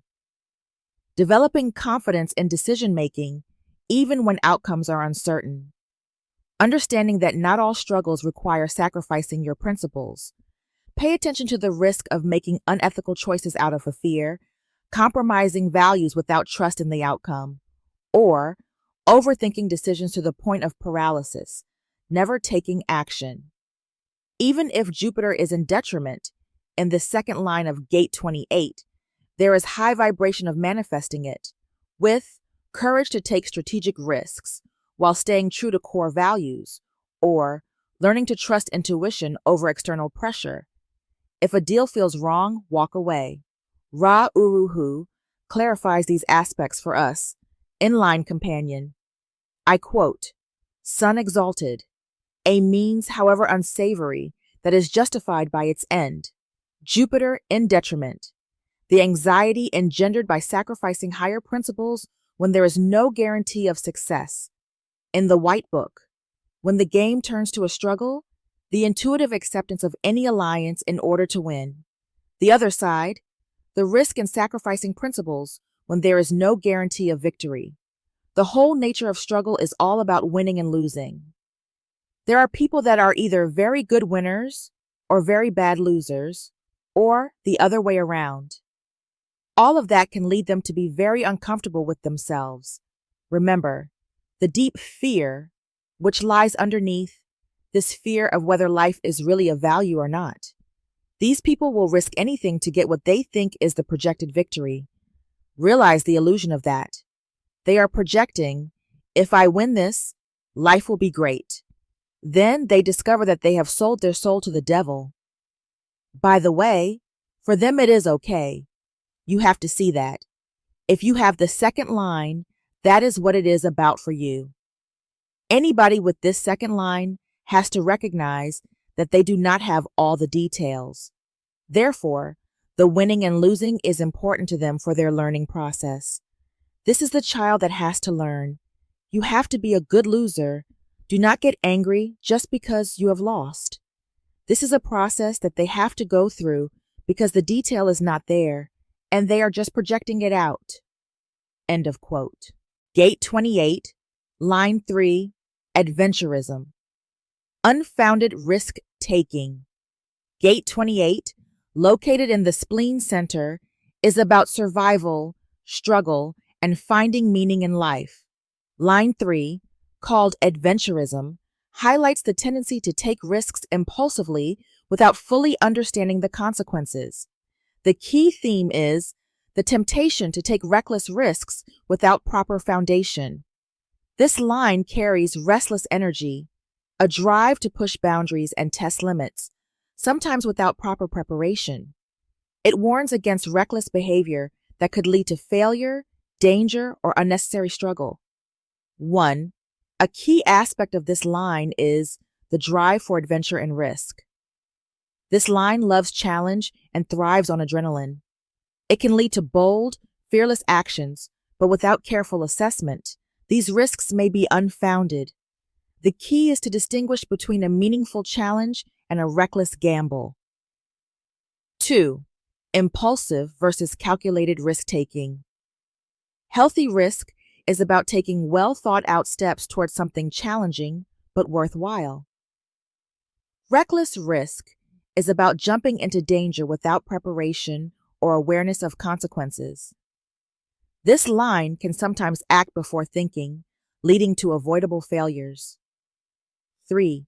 developing confidence in decision-making even when outcomes are uncertain, understanding that not all struggles require sacrificing your principles. Pay attention to the risk of making unethical choices out of a fear, compromising values without trust in the outcome, or overthinking decisions to the point of paralysis, never taking action. Even if Jupiter is in detriment, in the second line of Gate 28, there is high vibration of manifesting it, with courage to take strategic risks while staying true to core values, or learning to trust intuition over external pressure. If a deal feels wrong, walk away. Ra Uruhu clarifies these aspects for us. Inline companion. I quote, Sun exalted, a means, however unsavory, that is justified by its end. Jupiter in detriment. The anxiety engendered by sacrificing higher principles when there is no guarantee of success. In the White Book, when the game turns to a struggle, the intuitive acceptance of any alliance in order to win. The other side, the risk in sacrificing principles when there is no guarantee of victory. The whole nature of struggle is all about winning and losing. There are people that are either very good winners or very bad losers, or the other way around. All of that can lead them to be very uncomfortable with themselves. Remember, the deep fear, which lies underneath, this fear of whether life is really of value or not. These people will risk anything to get what they think is the projected victory. Realize the illusion of that. They are projecting, if I win this, life will be great. Then they discover that they have sold their soul to the devil. By the way, for them it is okay. You have to see that. If you have the second line, that is what it is about for you. Anybody with this second line has to recognize that they do not have all the details. Therefore, the winning and losing is important to them for their learning process. This is the child that has to learn. You have to be a good loser. Do not get angry just because you have lost. This is a process that they have to go through because the detail is not there, and they are just projecting it out. End of quote. Gate 28, line 3, adventurism. Unfounded risk-taking. Gate 28, located in the spleen center, is about survival, struggle, and finding meaning in life. Line 3, called adventurism, highlights the tendency to take risks impulsively without fully understanding the consequences. The key theme is the temptation to take reckless risks without proper foundation. This line carries restless energy, a drive to push boundaries and test limits, sometimes without proper preparation. It warns against reckless behavior that could lead to failure, danger, or unnecessary struggle. 1. A key aspect of this line is the drive for adventure and risk. This line loves challenge and thrives on adrenaline. It can lead to bold, fearless actions, but without careful assessment, these risks may be unfounded. The key is to distinguish between a meaningful challenge and a reckless gamble. 2. Impulsive versus calculated risk-taking. Healthy risk is about taking well-thought-out steps towards something challenging but worthwhile. Reckless risk is about jumping into danger without preparation or awareness of consequences. This line can sometimes act before thinking, leading to avoidable failures. 3.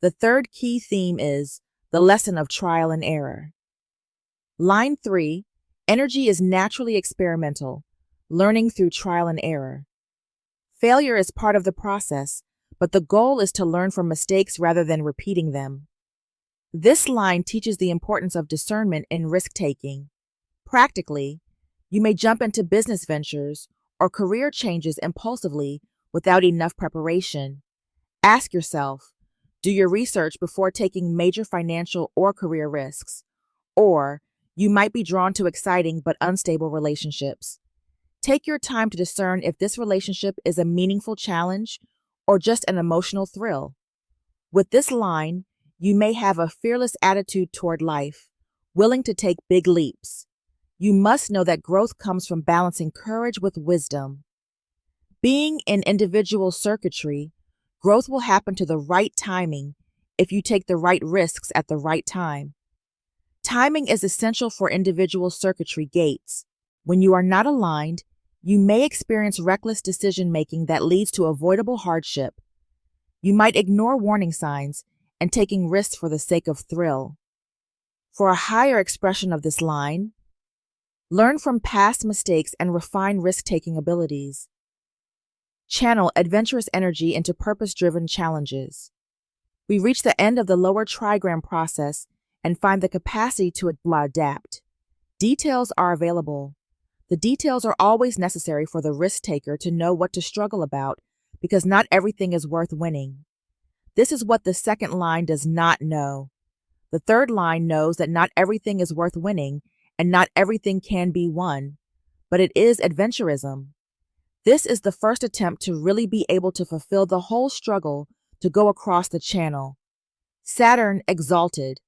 The third key theme is the lesson of trial and error. Line 3, energy is naturally experimental, learning through trial and error. Failure is part of the process, but the goal is to learn from mistakes rather than repeating them. This line teaches the importance of discernment in risk-taking. Practically, you may jump into business ventures or career changes impulsively without enough preparation. Ask yourself, do your research before taking major financial or career risks, or you might be drawn to exciting but unstable relationships. Take your time to discern if this relationship is a meaningful challenge or just an emotional thrill. With this line, You may have a fearless attitude toward life, willing to take big leaps. You must know that growth comes from balancing courage with wisdom. Being in individual circuitry, growth will happen to the right timing if you take the right risks at the right time. Timing is essential for individual circuitry gates. When you are not aligned, you may experience reckless decision-making that leads to avoidable hardship. You might ignore warning signs and taking risks for the sake of thrill. For a higher expression of this line, learn from past mistakes and refine risk-taking abilities. Channel adventurous energy into purpose-driven challenges. We reach the end of the lower trigram process and find the capacity to adapt. Details are available. The details are always necessary for the risk-taker to know what to struggle about, because not everything is worth winning. This is what the second line does not know. The third line knows that not everything is worth winning and not everything can be won, but it is adventurism. This is the first attempt to really be able to fulfill the whole struggle to go across the channel. Saturn exalted,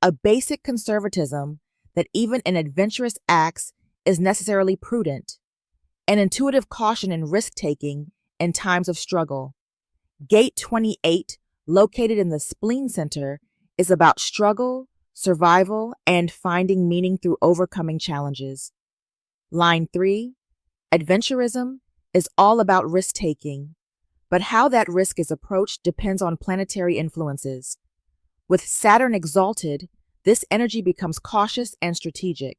a basic conservatism that even in adventurous acts is necessarily prudent, an intuitive caution in risk-taking in times of struggle. Gate 28, located in the spleen center, is about struggle, survival, and finding meaning through overcoming challenges. Line 3, adventurism, is all about risk-taking, but how that risk is approached depends on planetary influences. With Saturn exalted, this energy becomes cautious and strategic.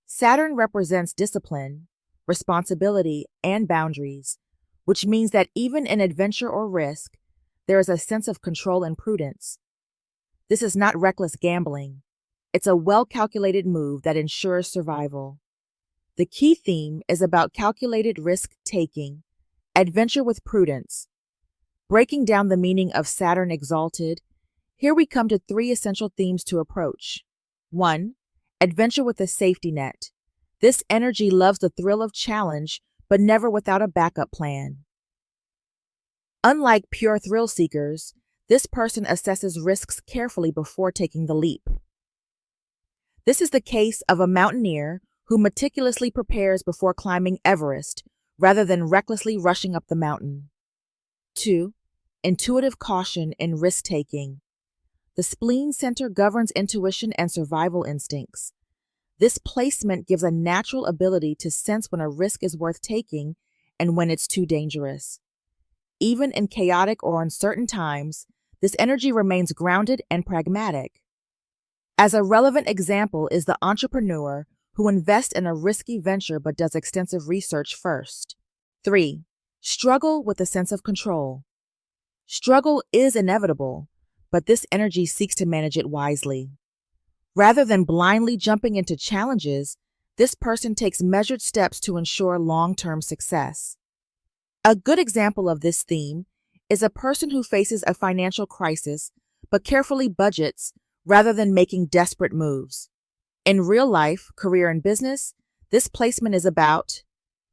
Saturn represents discipline, responsibility, and boundaries, which means that even in adventure or risk, there is a sense of control and prudence. This is not reckless gambling. It's a well-calculated move that ensures survival. The key theme is about calculated risk-taking, adventure with prudence. Breaking down the meaning of Saturn exalted, here we come to 3 essential themes to approach. 1. Adventure with a safety net. This energy loves the thrill of challenge, but never without a backup plan. Unlike pure thrill seekers, this person assesses risks carefully before taking the leap. This is the case of a mountaineer who meticulously prepares before climbing Everest, rather than recklessly rushing up the mountain. 2. Intuitive caution in risk-taking. The spleen center governs intuition and survival instincts. This placement gives a natural ability to sense when a risk is worth taking and when it's too dangerous. Even in chaotic or uncertain times, this energy remains grounded and pragmatic. As a relevant example is the entrepreneur who invests in a risky venture but does extensive research first. 3. Struggle with a sense of control. Struggle is inevitable, but this energy seeks to manage it wisely. Rather than blindly jumping into challenges, this person takes measured steps to ensure long-term success. A good example of this theme is a person who faces a financial crisis but carefully budgets rather than making desperate moves. In real life, career, and business, this placement is about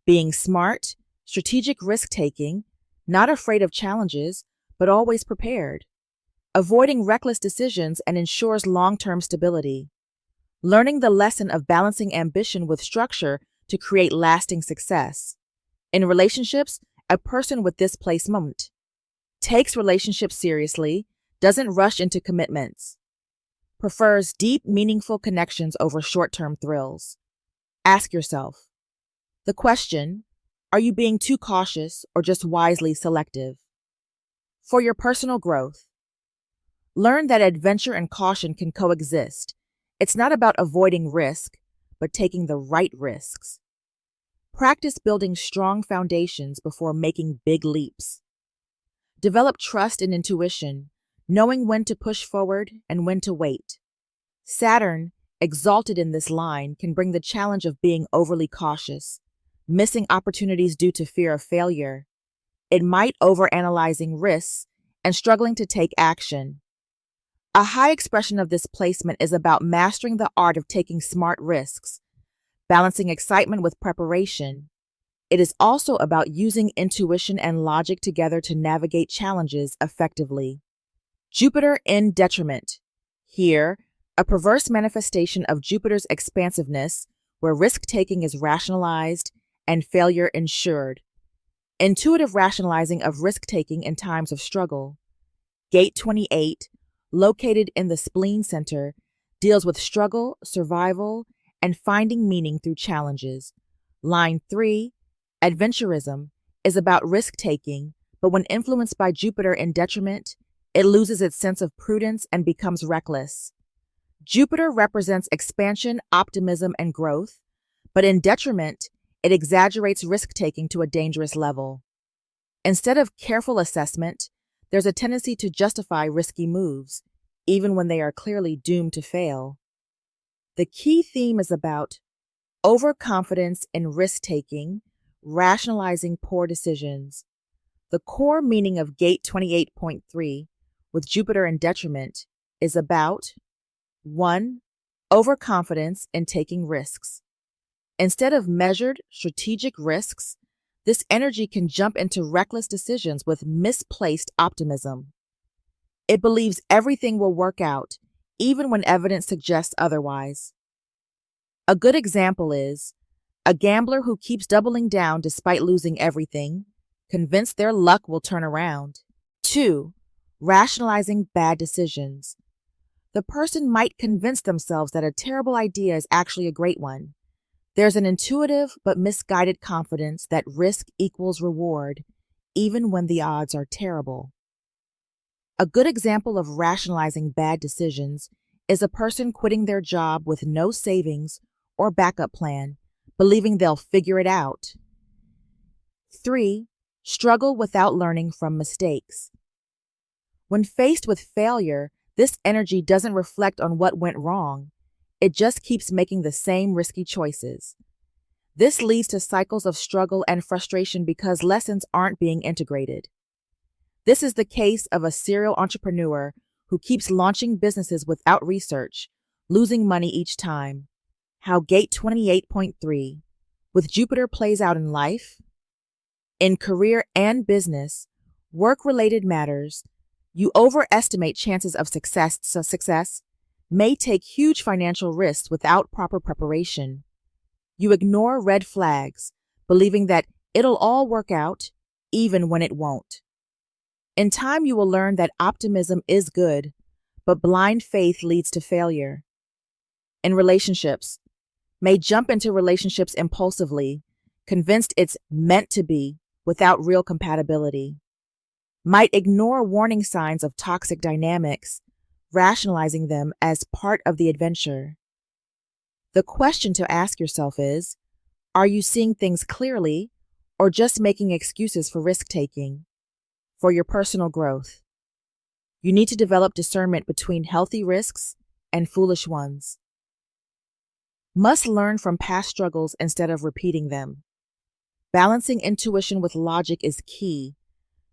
being smart, strategic risk-taking, not afraid of challenges, but always prepared. Avoiding reckless decisions and ensures long-term stability. Learning the lesson of balancing ambition with structure to create lasting success. In relationships, a person with this placement takes relationships seriously, doesn't rush into commitments, prefers deep, meaningful connections over short-term thrills. Ask yourself the question, are you being too cautious or just wisely selective? For your personal growth, learn that adventure and caution can coexist. It's not about avoiding risk, but taking the right risks. Practice building strong foundations before making big leaps. Develop trust and intuition, knowing when to push forward and when to wait. Saturn, exalted in this line, can bring the challenge of being overly cautious, missing opportunities due to fear of failure. It might overanalyzing risks and struggling to take action. A high expression of this placement is about mastering the art of taking smart risks, balancing excitement with preparation. It is also about using intuition and logic together to navigate challenges effectively. Jupiter in detriment. Here, a perverse manifestation of Jupiter's expansiveness, where risk-taking is rationalized and failure ensured. Intuitive rationalizing of risk-taking in times of struggle. Gate 28, located in the spleen center, deals with struggle, survival, and finding meaning through challenges. Line 3, adventurism, is about risk-taking, but when influenced by Jupiter in detriment, it loses its sense of prudence and becomes reckless. Jupiter represents expansion, optimism, and growth, but in detriment, it exaggerates risk-taking to a dangerous level. Instead of careful assessment, there's a tendency to justify risky moves, even when they are clearly doomed to fail. The key theme is about overconfidence in risk-taking, rationalizing poor decisions. The core meaning of Gate 28.3, with Jupiter in detriment, is about 1. Overconfidence in taking risks. Instead of measured, strategic risks, this energy can jump into reckless decisions with misplaced optimism. It believes everything will work out, even when evidence suggests otherwise. A good example is a gambler who keeps doubling down despite losing everything, convinced their luck will turn around. 2. Rationalizing bad decisions. The person might convince themselves that a terrible idea is actually a great one. There's an intuitive but misguided confidence that risk equals reward, even when the odds are terrible. A good example of rationalizing bad decisions is a person quitting their job with no savings or backup plan, believing they'll figure it out. 3. Struggle without learning from mistakes. When faced with failure, this energy doesn't reflect on what went wrong. It just keeps making the same risky choices. This leads to cycles of struggle and frustration because lessons aren't being integrated. This is the case of a serial entrepreneur who keeps launching businesses without research, losing money each time. How Gate 28.3, with Jupiter, plays out in life. In career and business, work-related matters, you overestimate chances of success, so success may take huge financial risks without proper preparation. You ignore red flags, believing that it'll all work out, even when it won't. In time, you will learn that optimism is good, but blind faith leads to failure. In relationships, may jump into relationships impulsively, convinced it's meant to be without real compatibility. Might ignore warning signs of toxic dynamics, rationalizing them as part of the adventure. The question to ask yourself is, are you seeing things clearly or just making excuses for risk-taking? For your personal growth, you need to develop discernment between healthy risks and foolish ones. Must learn from past struggles instead of repeating them. Balancing intuition with logic is key.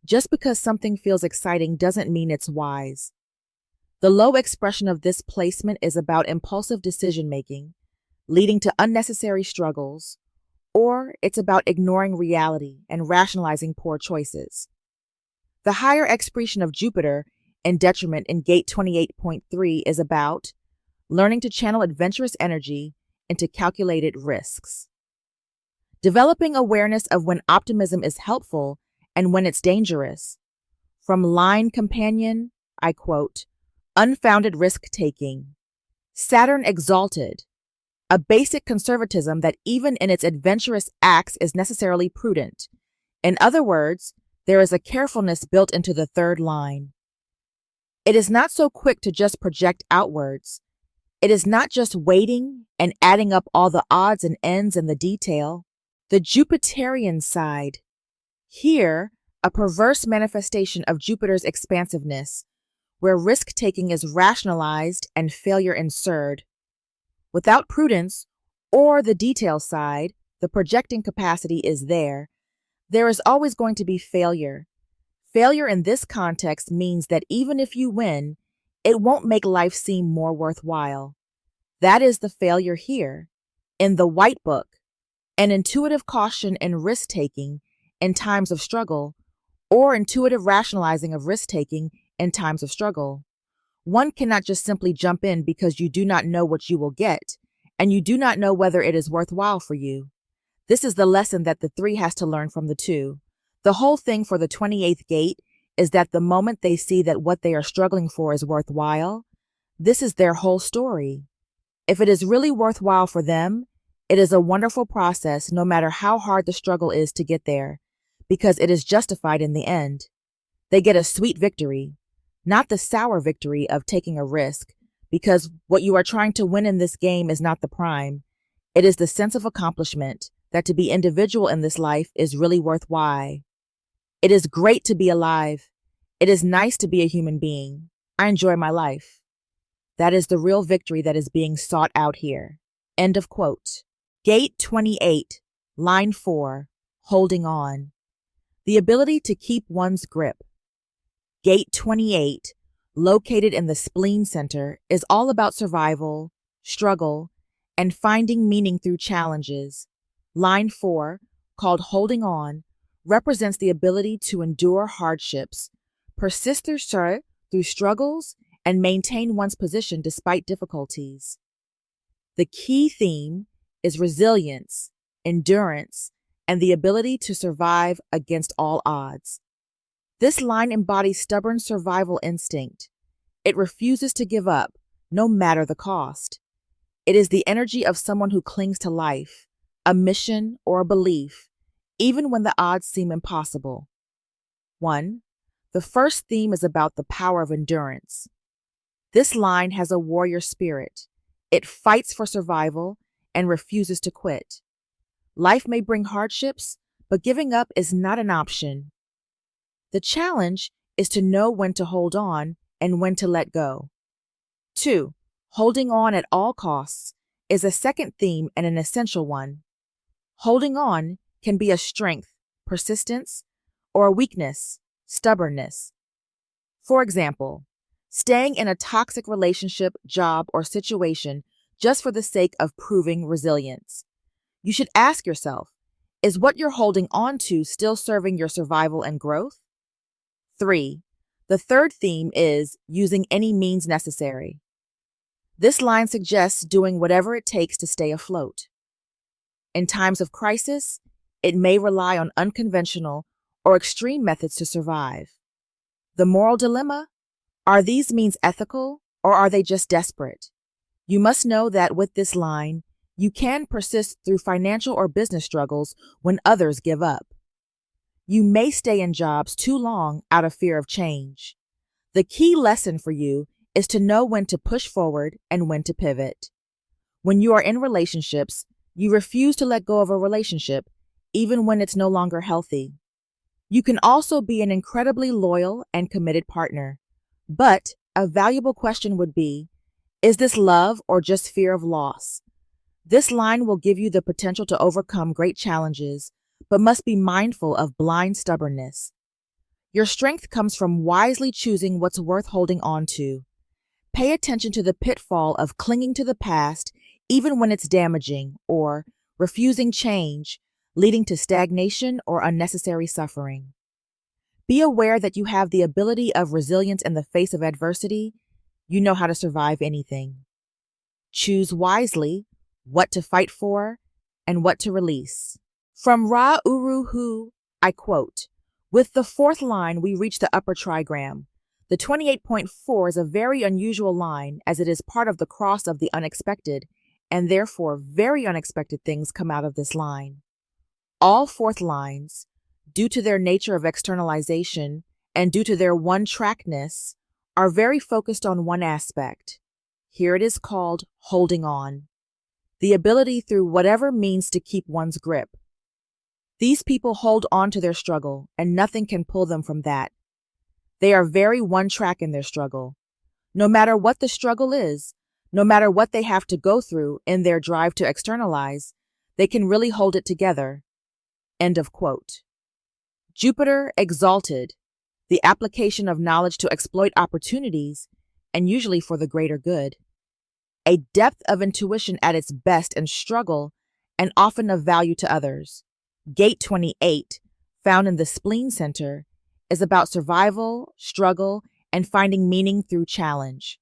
Just because something feels exciting doesn't mean it's wise. The low expression of this placement is about impulsive decision-making, leading to unnecessary struggles, or it's about ignoring reality and rationalizing poor choices. The higher expression of Jupiter in detriment in Gate 28.3 is about learning to channel adventurous energy into calculated risks. Developing awareness of when optimism is helpful and when it's dangerous. From Line Companion, I quote, "Unfounded risk-taking. Saturn exalted. A basic conservatism that even in its adventurous acts is necessarily prudent. In other words, there is a carefulness built into the third line. It is not so quick to just project outwards. It is not just waiting and adding up all the odds and ends in the detail. The Jupiterian side. Here, a perverse manifestation of Jupiter's expansiveness, where risk-taking is rationalized and failure ensured. Without prudence, or the detail side, the projecting capacity is there. There is always going to be failure. Failure in this context means that even if you win, it won't make life seem more worthwhile. That is the failure here. In the White Book, an intuitive caution in risk-taking in times of struggle, or intuitive rationalizing of risk-taking in times of struggle. One cannot just simply jump in because you do not know what you will get, and you do not know whether it is worthwhile for you. This is the lesson that the 3 has to learn from the 2. The whole thing for the 28th gate is that the moment they see that what they are struggling for is worthwhile, this is their whole story. If it is really worthwhile for them, it is a wonderful process no matter how hard the struggle is to get there, because it is justified in the end. They get a sweet victory, not the sour victory of taking a risk, because what you are trying to win in this game is not the prime. It is the sense of accomplishment that to be individual in this life is really worthwhile. It is great to be alive. It is nice to be a human being. I enjoy my life. That is the real victory that is being sought out here. End of quote. Gate 28, line 4, holding on. The ability to keep one's grip. Gate 28, located in the spleen center, is all about survival, struggle, and finding meaning through challenges. Line 4, called holding on, represents the ability to endure hardships, persist through struggles, and maintain one's position despite difficulties. The key theme is resilience, endurance, and the ability to survive against all odds. This line embodies stubborn survival instinct. It refuses to give up, no matter the cost. It is the energy of someone who clings to life, a mission, or a belief, even when the odds seem impossible. 1. The first theme is about the power of endurance. This line has a warrior spirit. It fights for survival and refuses to quit. Life may bring hardships, but giving up is not an option. The challenge is to know when to hold on and when to let go. 2. Holding on at all costs is a second theme and an essential one. Holding on can be a strength, persistence, or a weakness, stubbornness. For example, staying in a toxic relationship, job, or situation just for the sake of proving resilience. You should ask yourself, is what you're holding on to still serving your survival and growth? 3. The third theme is using any means necessary. This line suggests doing whatever it takes to stay afloat. In times of crisis, it may rely on unconventional or extreme methods to survive. The moral dilemma? Are these means ethical, or are they just desperate? You must know that with this line, you can persist through financial or business struggles when others give up. You may stay in jobs too long out of fear of change. The key lesson for you is to know when to push forward and when to pivot. When you are in relationships, you refuse to let go of a relationship, even when it's no longer healthy. You can also be an incredibly loyal and committed partner. But a valuable question would be, is this love or just fear of loss? This line will give you the potential to overcome great challenges, but must be mindful of blind stubbornness. Your strength comes from wisely choosing what's worth holding on to. Pay attention to the pitfall of clinging to the past even when it's damaging, or refusing change, leading to stagnation or unnecessary suffering. Be aware that you have the ability of resilience in the face of adversity. You know how to survive anything. Choose wisely what to fight for and what to release. From Ra Uru Hu, I quote, "With the fourth line, we reach the upper trigram. The 28.4 is a very unusual line as it is part of the cross of the unexpected, and therefore very unexpected things come out of this line. All fourth lines, due to their nature of externalization and due to their one-trackness, are very focused on one aspect. Here it is called holding on. The ability through whatever means to keep one's grip. These people hold on to their struggle, and nothing can pull them from that. They are very one-track in their struggle. No matter what the struggle is, no matter what they have to go through in their drive to externalize, they can really hold it together." End of quote. Jupiter exalted, the application of knowledge to exploit opportunities, and usually for the greater good. A depth of intuition at its best in struggle, and often of value to others. Gate 28, found in the spleen center, is about survival, struggle, and finding meaning through challenge.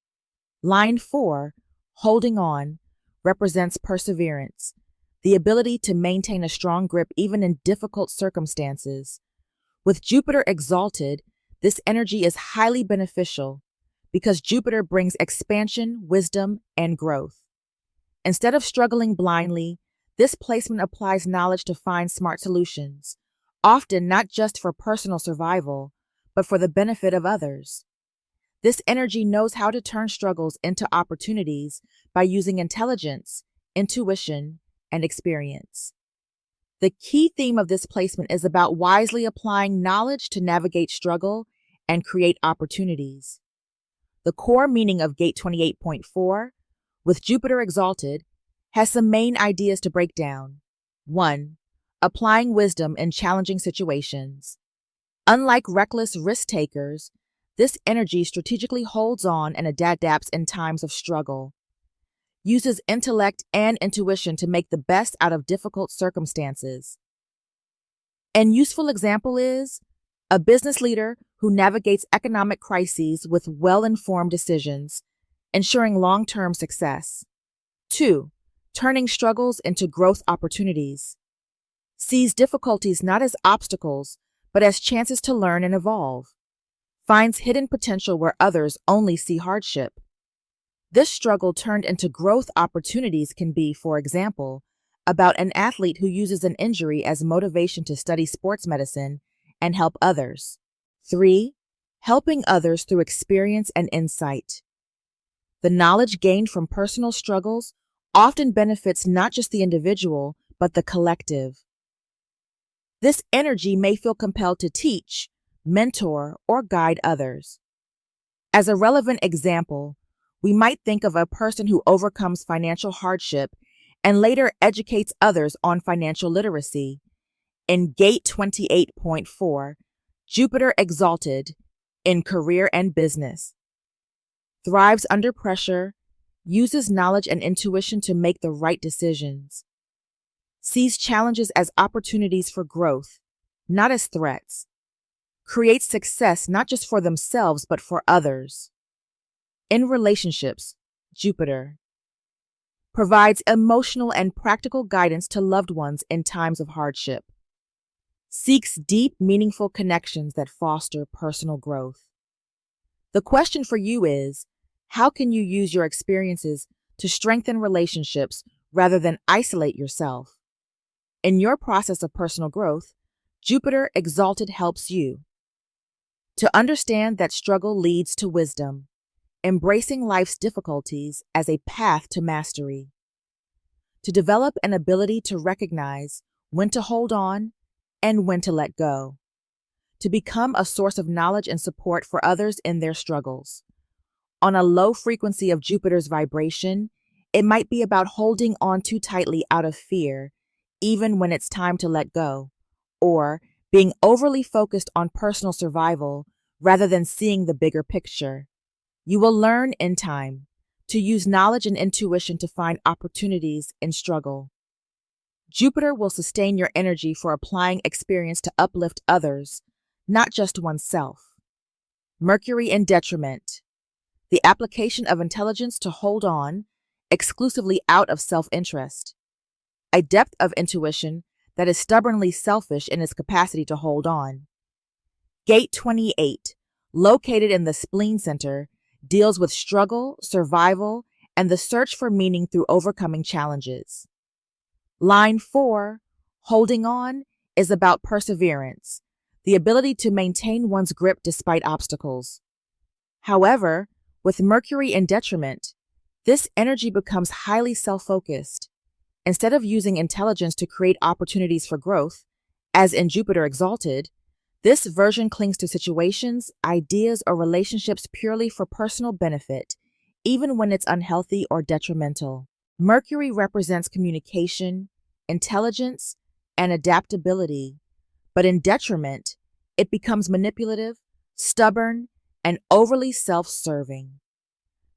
Line 4, holding on, represents perseverance, the ability to maintain a strong grip even in difficult circumstances. With Jupiter exalted, this energy is highly beneficial because Jupiter brings expansion, wisdom, and growth. Instead of struggling blindly, this placement applies knowledge to find smart solutions, often not just for personal survival, but for the benefit of others. This energy knows how to turn struggles into opportunities by using intelligence, intuition, and experience. The key theme of this placement is about wisely applying knowledge to navigate struggle and create opportunities. The core meaning of Gate 28.4, with Jupiter exalted, has some main ideas to break down. 1. Applying wisdom in challenging situations. Unlike reckless risk takers, this energy strategically holds on and adapts in times of struggle, uses intellect and intuition to make the best out of difficult circumstances. An useful example is a business leader who navigates economic crises with well-informed decisions, ensuring long-term success. 2. Turning struggles into growth opportunities. Sees difficulties not as obstacles, but as chances to learn and evolve. Finds hidden potential where others only see hardship. This struggle turned into growth opportunities can be, for example, about an athlete who uses an injury as motivation to study sports medicine and help others. 3. Helping others through experience and insight. The knowledge gained from personal struggles often benefits not just the individual, but the collective. This energy may feel compelled to teach, mentor, or guide others. As a relevant example, we might think of a person who overcomes financial hardship and later educates others on financial literacy. In Gate 28.4, Jupiter exalted in career and business. Thrives under pressure, uses knowledge and intuition to make the right decisions. Sees challenges as opportunities for growth, not as threats. Creates success not just for themselves but for others. In relationships, Jupiter provides emotional and practical guidance to loved ones in times of hardship. Seeks deep, meaningful connections that foster personal growth. The question for you is, how can you use your experiences to strengthen relationships rather than isolate yourself? In your process of personal growth, Jupiter exalted helps you to understand that struggle leads to wisdom, embracing life's difficulties as a path to mastery, to develop an ability to recognize when to hold on and when to let go, to become a source of knowledge and support for others in their struggles. On a low frequency of Jupiter's vibration, it might be about holding on too tightly out of fear, even when it's time to let go, or being overly focused on personal survival rather than seeing the bigger picture. You will learn in time to use knowledge and intuition to find opportunities in struggle. Jupiter will sustain your energy for applying experience to uplift others, not just oneself. Mercury in detriment. The application of intelligence to hold on, exclusively out of self-interest. A depth of intuition that is stubbornly selfish in its capacity to hold on. Gate 28, located in the spleen center, deals with struggle, survival, and the search for meaning through overcoming challenges. Line 4, holding on, is about perseverance, the ability to maintain one's grip despite obstacles. However, with Mercury in detriment, this energy becomes highly self-focused. Instead of using intelligence to create opportunities for growth, as in Jupiter exalted, this version clings to situations, ideas, or relationships purely for personal benefit, even when it's unhealthy or detrimental. Mercury represents communication, intelligence, and adaptability, but in detriment, it becomes manipulative, stubborn, and overly self-serving.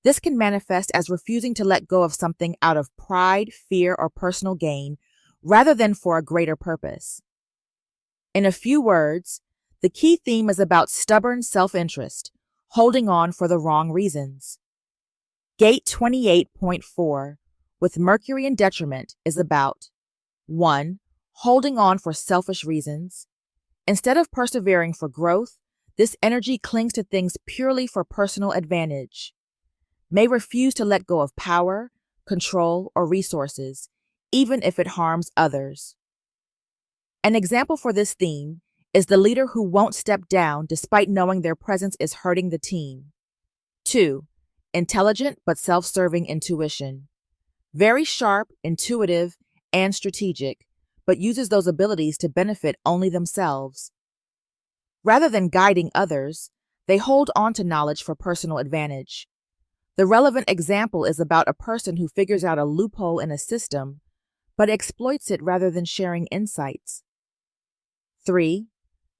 This can manifest as refusing to let go of something out of pride, fear, or personal gain, rather than for a greater purpose. In a few words, the key theme is about stubborn self-interest, holding on for the wrong reasons. Gate 28.4, with Mercury in detriment, is about 1. Holding on for selfish reasons. Instead of persevering for growth, this energy clings to things purely for personal advantage. May refuse to let go of power, control, or resources, even if it harms others. An example for this theme is the leader who won't step down despite knowing their presence is hurting the team. 2. Intelligent but self-serving intuition. Very sharp, intuitive, and strategic, but uses those abilities to benefit only themselves. Rather than guiding others, they hold on to knowledge for personal advantage. The relevant example is about a person who figures out a loophole in a system, but exploits it rather than sharing insights. 3.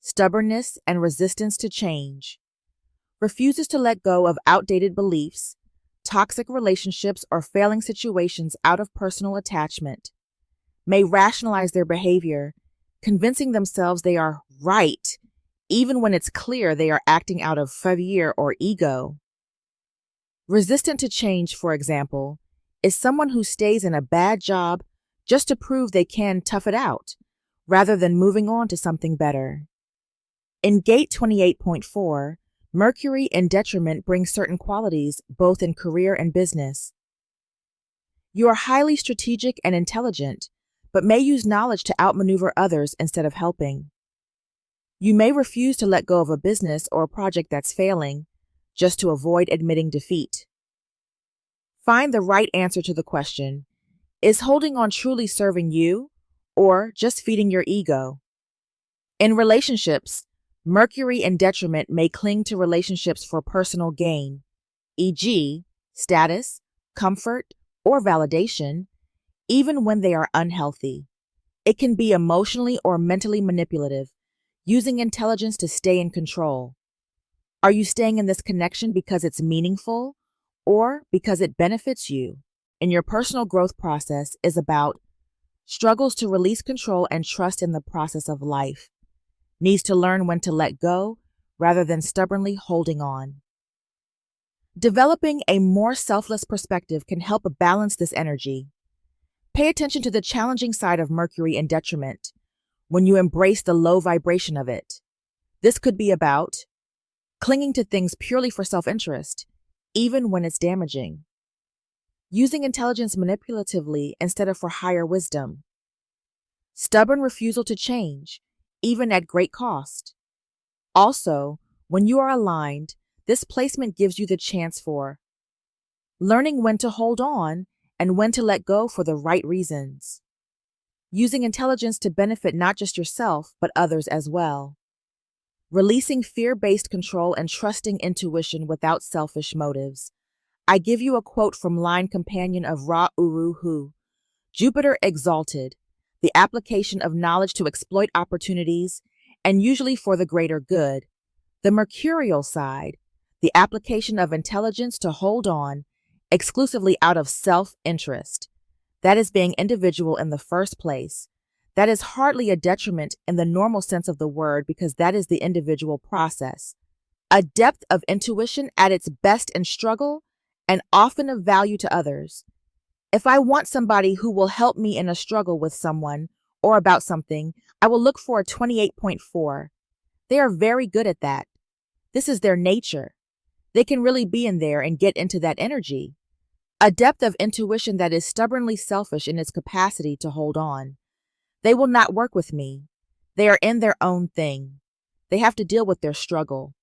Stubbornness and resistance to change. Refuses to let go of outdated beliefs, toxic relationships, or failing situations out of personal attachment. May rationalize their behavior, convincing themselves they are right, even when it's clear they are acting out of favor or ego. Resistant to change, for example, is someone who stays in a bad job just to prove they can tough it out, rather than moving on to something better. In Gate 28.4, Mercury in detriment brings certain qualities both in career and business. You are highly strategic and intelligent, but may use knowledge to outmaneuver others instead of helping. You may refuse to let go of a business or a project that's failing, just to avoid admitting defeat. Find the right answer to the question: is holding on truly serving you, or just feeding your ego? In relationships, Mercury in detriment may cling to relationships for personal gain, e.g., status, comfort, or validation, even when they are unhealthy. It can be emotionally or mentally manipulative, using intelligence to stay in control. Are you staying in this connection because it's meaningful or because it benefits you? In your personal growth process is about struggles to release control and trust in the process of life. Needs to learn when to let go rather than stubbornly holding on. Developing a more selfless perspective can help balance this energy. Pay attention to the challenging side of Mercury in detriment when you embrace the low vibration of it. This could be about clinging to things purely for self-interest, even when it's damaging. Using intelligence manipulatively instead of for higher wisdom. Stubborn refusal to change, even at great cost. Also, when you are aligned, this placement gives you the chance for learning when to hold on and when to let go for the right reasons. Using intelligence to benefit not just yourself, but others as well. Releasing fear-based control and trusting intuition without selfish motives. I give you a quote from line companion of Ra Uru Hu: Jupiter exalted, the application of knowledge to exploit opportunities, and usually for the greater good. The mercurial side, the application of intelligence to hold on, exclusively out of self-interest. That is being individual in the first place. That is hardly a detriment in the normal sense of the word because that is the individual process. A depth of intuition at its best in struggle and often of value to others. If I want somebody who will help me in a struggle with someone or about something, I will look for a 28.4. They are very good at that. This is their nature. They can really be in there and get into that energy. A depth of intuition that is stubbornly selfish in its capacity to hold on. They will not work with me. They are in their own thing. They have to deal with their struggle.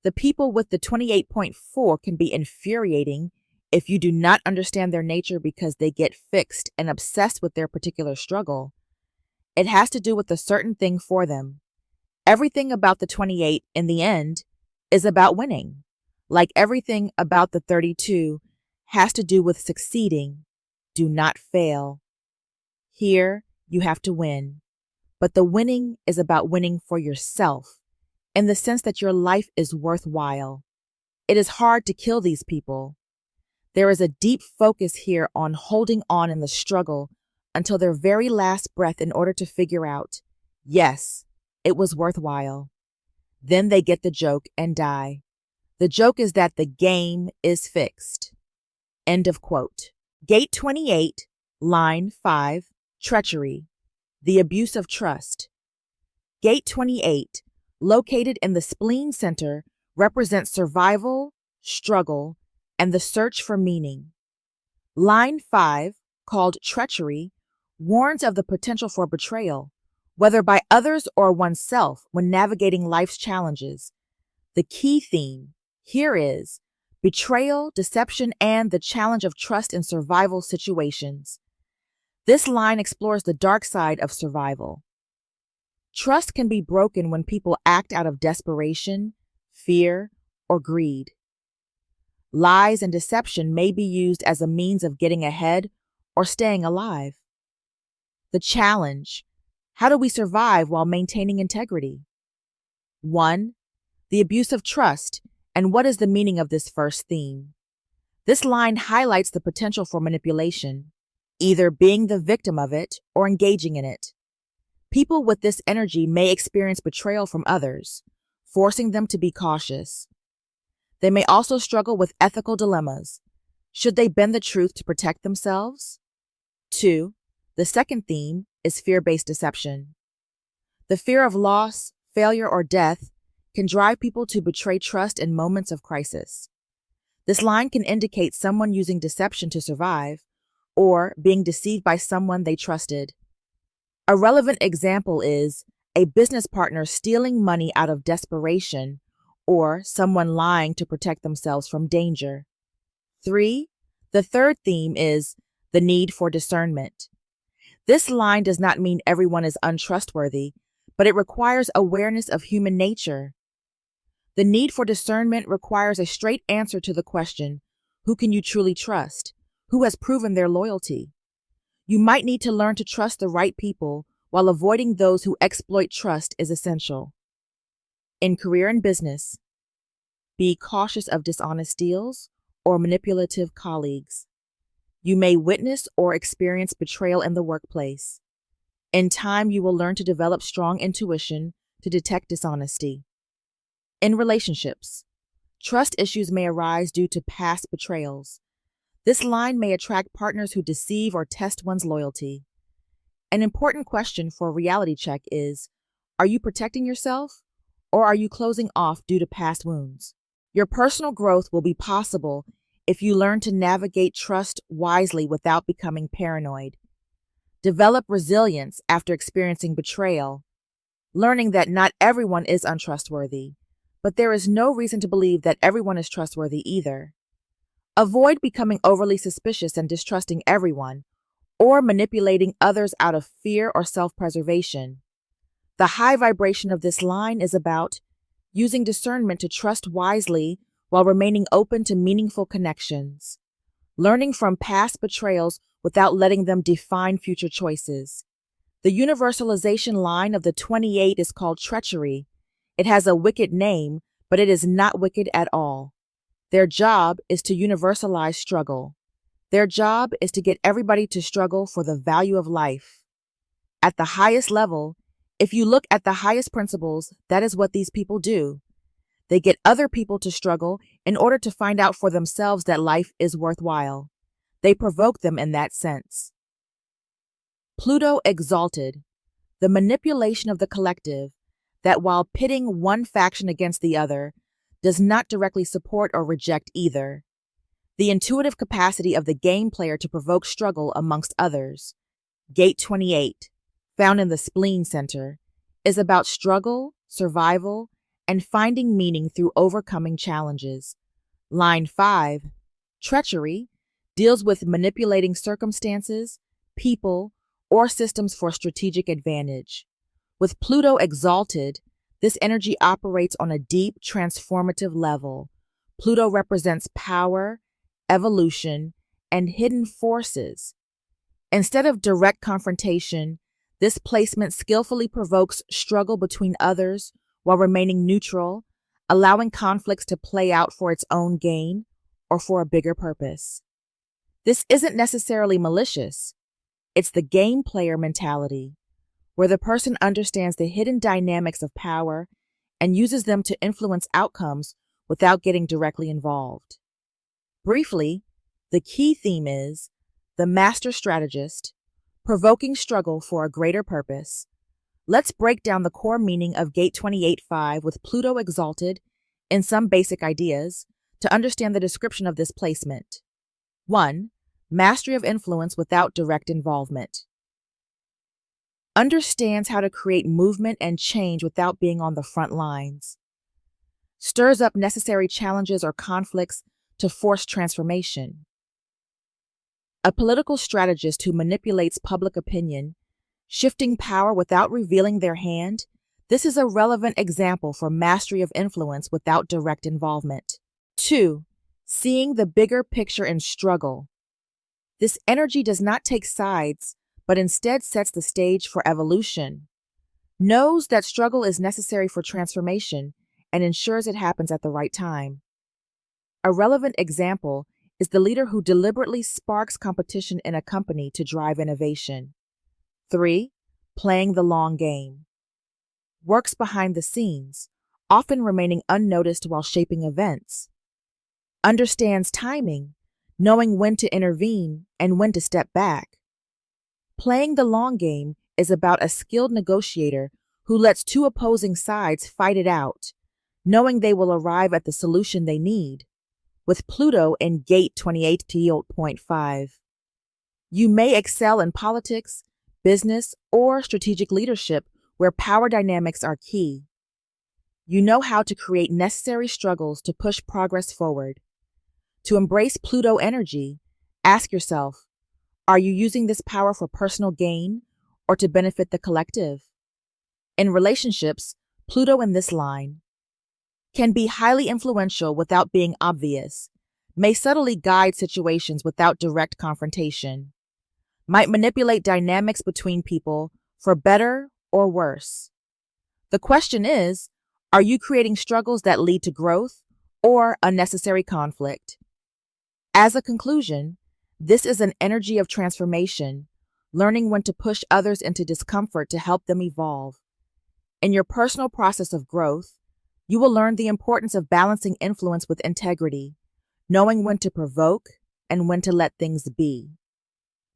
The people with the 28.4 can be infuriating if you do not understand their nature because they get fixed and obsessed with their particular struggle. It has to do with a certain thing for them. Everything about the 28, in the end, is about winning. Like everything about the 32 has to do with succeeding. Do not fail. Here, you have to win. But the winning is about winning for yourself, in the sense that your life is worthwhile. It is hard to kill these people. There is a deep focus here on holding on in the struggle until their very last breath in order to figure out, yes, it was worthwhile. Then they get the joke and die. The joke is that the game is fixed. End of quote. Gate 28, line 5, treachery, the abuse of trust. Gate 28, located in the spleen center, represents survival, struggle, and the search for meaning. Line 5, called treachery, warns of the potential for betrayal, whether by others or oneself when navigating life's challenges. The key theme here is betrayal, deception, and the challenge of trust in survival situations. This line explores the dark side of survival. Trust can be broken when people act out of desperation, fear, or greed. Lies and deception may be used as a means of getting ahead or staying alive. The challenge: how do we survive while maintaining integrity? 1. The abuse of trust, and what is the meaning of this first theme? This line highlights the potential for manipulation, either being the victim of it or engaging in it. People with this energy may experience betrayal from others, forcing them to be cautious. They may also struggle with ethical dilemmas. Should they bend the truth to protect themselves? 2. The second theme is fear-based deception. The fear of loss, failure, or death can drive people to betray trust in moments of crisis. This line can indicate someone using deception to survive or being deceived by someone they trusted. A relevant example is a business partner stealing money out of desperation or someone lying to protect themselves from danger. 3. The third theme is the need for discernment. This line does not mean everyone is untrustworthy, but it requires awareness of human nature. The need for discernment requires a straight answer to the question, who can you truly trust? Who has proven their loyalty? You might need to learn to trust the right people while avoiding those who exploit trust is essential. In career and business, be cautious of dishonest deals or manipulative colleagues. You may witness or experience betrayal in the workplace. In time, you will learn to develop strong intuition to detect dishonesty. In relationships, trust issues may arise due to past betrayals. This line may attract partners who deceive or test one's loyalty. An important question for a reality check is, are you protecting yourself or are you closing off due to past wounds? Your personal growth will be possible if you learn to navigate trust wisely without becoming paranoid. Develop resilience after experiencing betrayal, learning that not everyone is untrustworthy, but there is no reason to believe that everyone is trustworthy either. Avoid becoming overly suspicious and distrusting everyone, or manipulating others out of fear or self-preservation. The high vibration of this line is about using discernment to trust wisely while remaining open to meaningful connections, learning from past betrayals without letting them define future choices. The universalization line of the 28 is called treachery. It has a wicked name, but it is not wicked at all. Their job is to universalize struggle. Their job is to get everybody to struggle for the value of life. At the highest level, if you look at the highest principles, that is what these people do. They get other people to struggle in order to find out for themselves that life is worthwhile. They provoke them in that sense. Pluto exalted, the manipulation of the collective, that while pitting one faction against the other, does not directly support or reject either. The intuitive capacity of the game player to provoke struggle amongst others. Gate 28, found in the spleen center, is about struggle, survival, and finding meaning through overcoming challenges. Line 5, treachery, deals with manipulating circumstances, people, or systems for strategic advantage. With Pluto exalted, this energy operates on a deep, transformative level. Pluto represents power, evolution, and hidden forces. Instead of direct confrontation, this placement skillfully provokes struggle between others while remaining neutral, allowing conflicts to play out for its own gain or for a bigger purpose. This isn't necessarily malicious. It's the game player mentality, where the person understands the hidden dynamics of power and uses them to influence outcomes without getting directly involved. Briefly, the key theme is the master strategist, provoking struggle for a greater purpose. Let's break down the core meaning of Gate 28.5 with Pluto exalted in some basic ideas to understand the description of this placement. 1. Mastery of influence without direct involvement. Understands how to create movement and change without being on the front lines. Stirs up necessary challenges or conflicts to force transformation. A political strategist who manipulates public opinion, shifting power without revealing their hand. This is a relevant example for mastery of influence without direct involvement. 2. Seeing the bigger picture in struggle. This energy does not take sides, but instead sets the stage for evolution. Knows that struggle is necessary for transformation and ensures it happens at the right time. A relevant example is the leader who deliberately sparks competition in a company to drive innovation. 3. Playing the long game. Works behind the scenes, often remaining unnoticed while shaping events. Understands timing, knowing when to intervene and when to step back. Playing the long game is about a skilled negotiator who lets two opposing sides fight it out, knowing they will arrive at the solution they need. With Pluto in Gate 28.5. You may excel in politics, business, or strategic leadership where power dynamics are key. You know how to create necessary struggles to push progress forward. To embrace Pluto energy, ask yourself, are you using this power for personal gain or to benefit the collective? In relationships, Pluto in this line can be highly influential without being obvious, may subtly guide situations without direct confrontation, might manipulate dynamics between people for better or worse. The question is, are you creating struggles that lead to growth or unnecessary conflict? As a conclusion, this is an energy of transformation, learning when to push others into discomfort to help them evolve. In your personal process of growth, you will learn the importance of balancing influence with integrity, knowing when to provoke and when to let things be.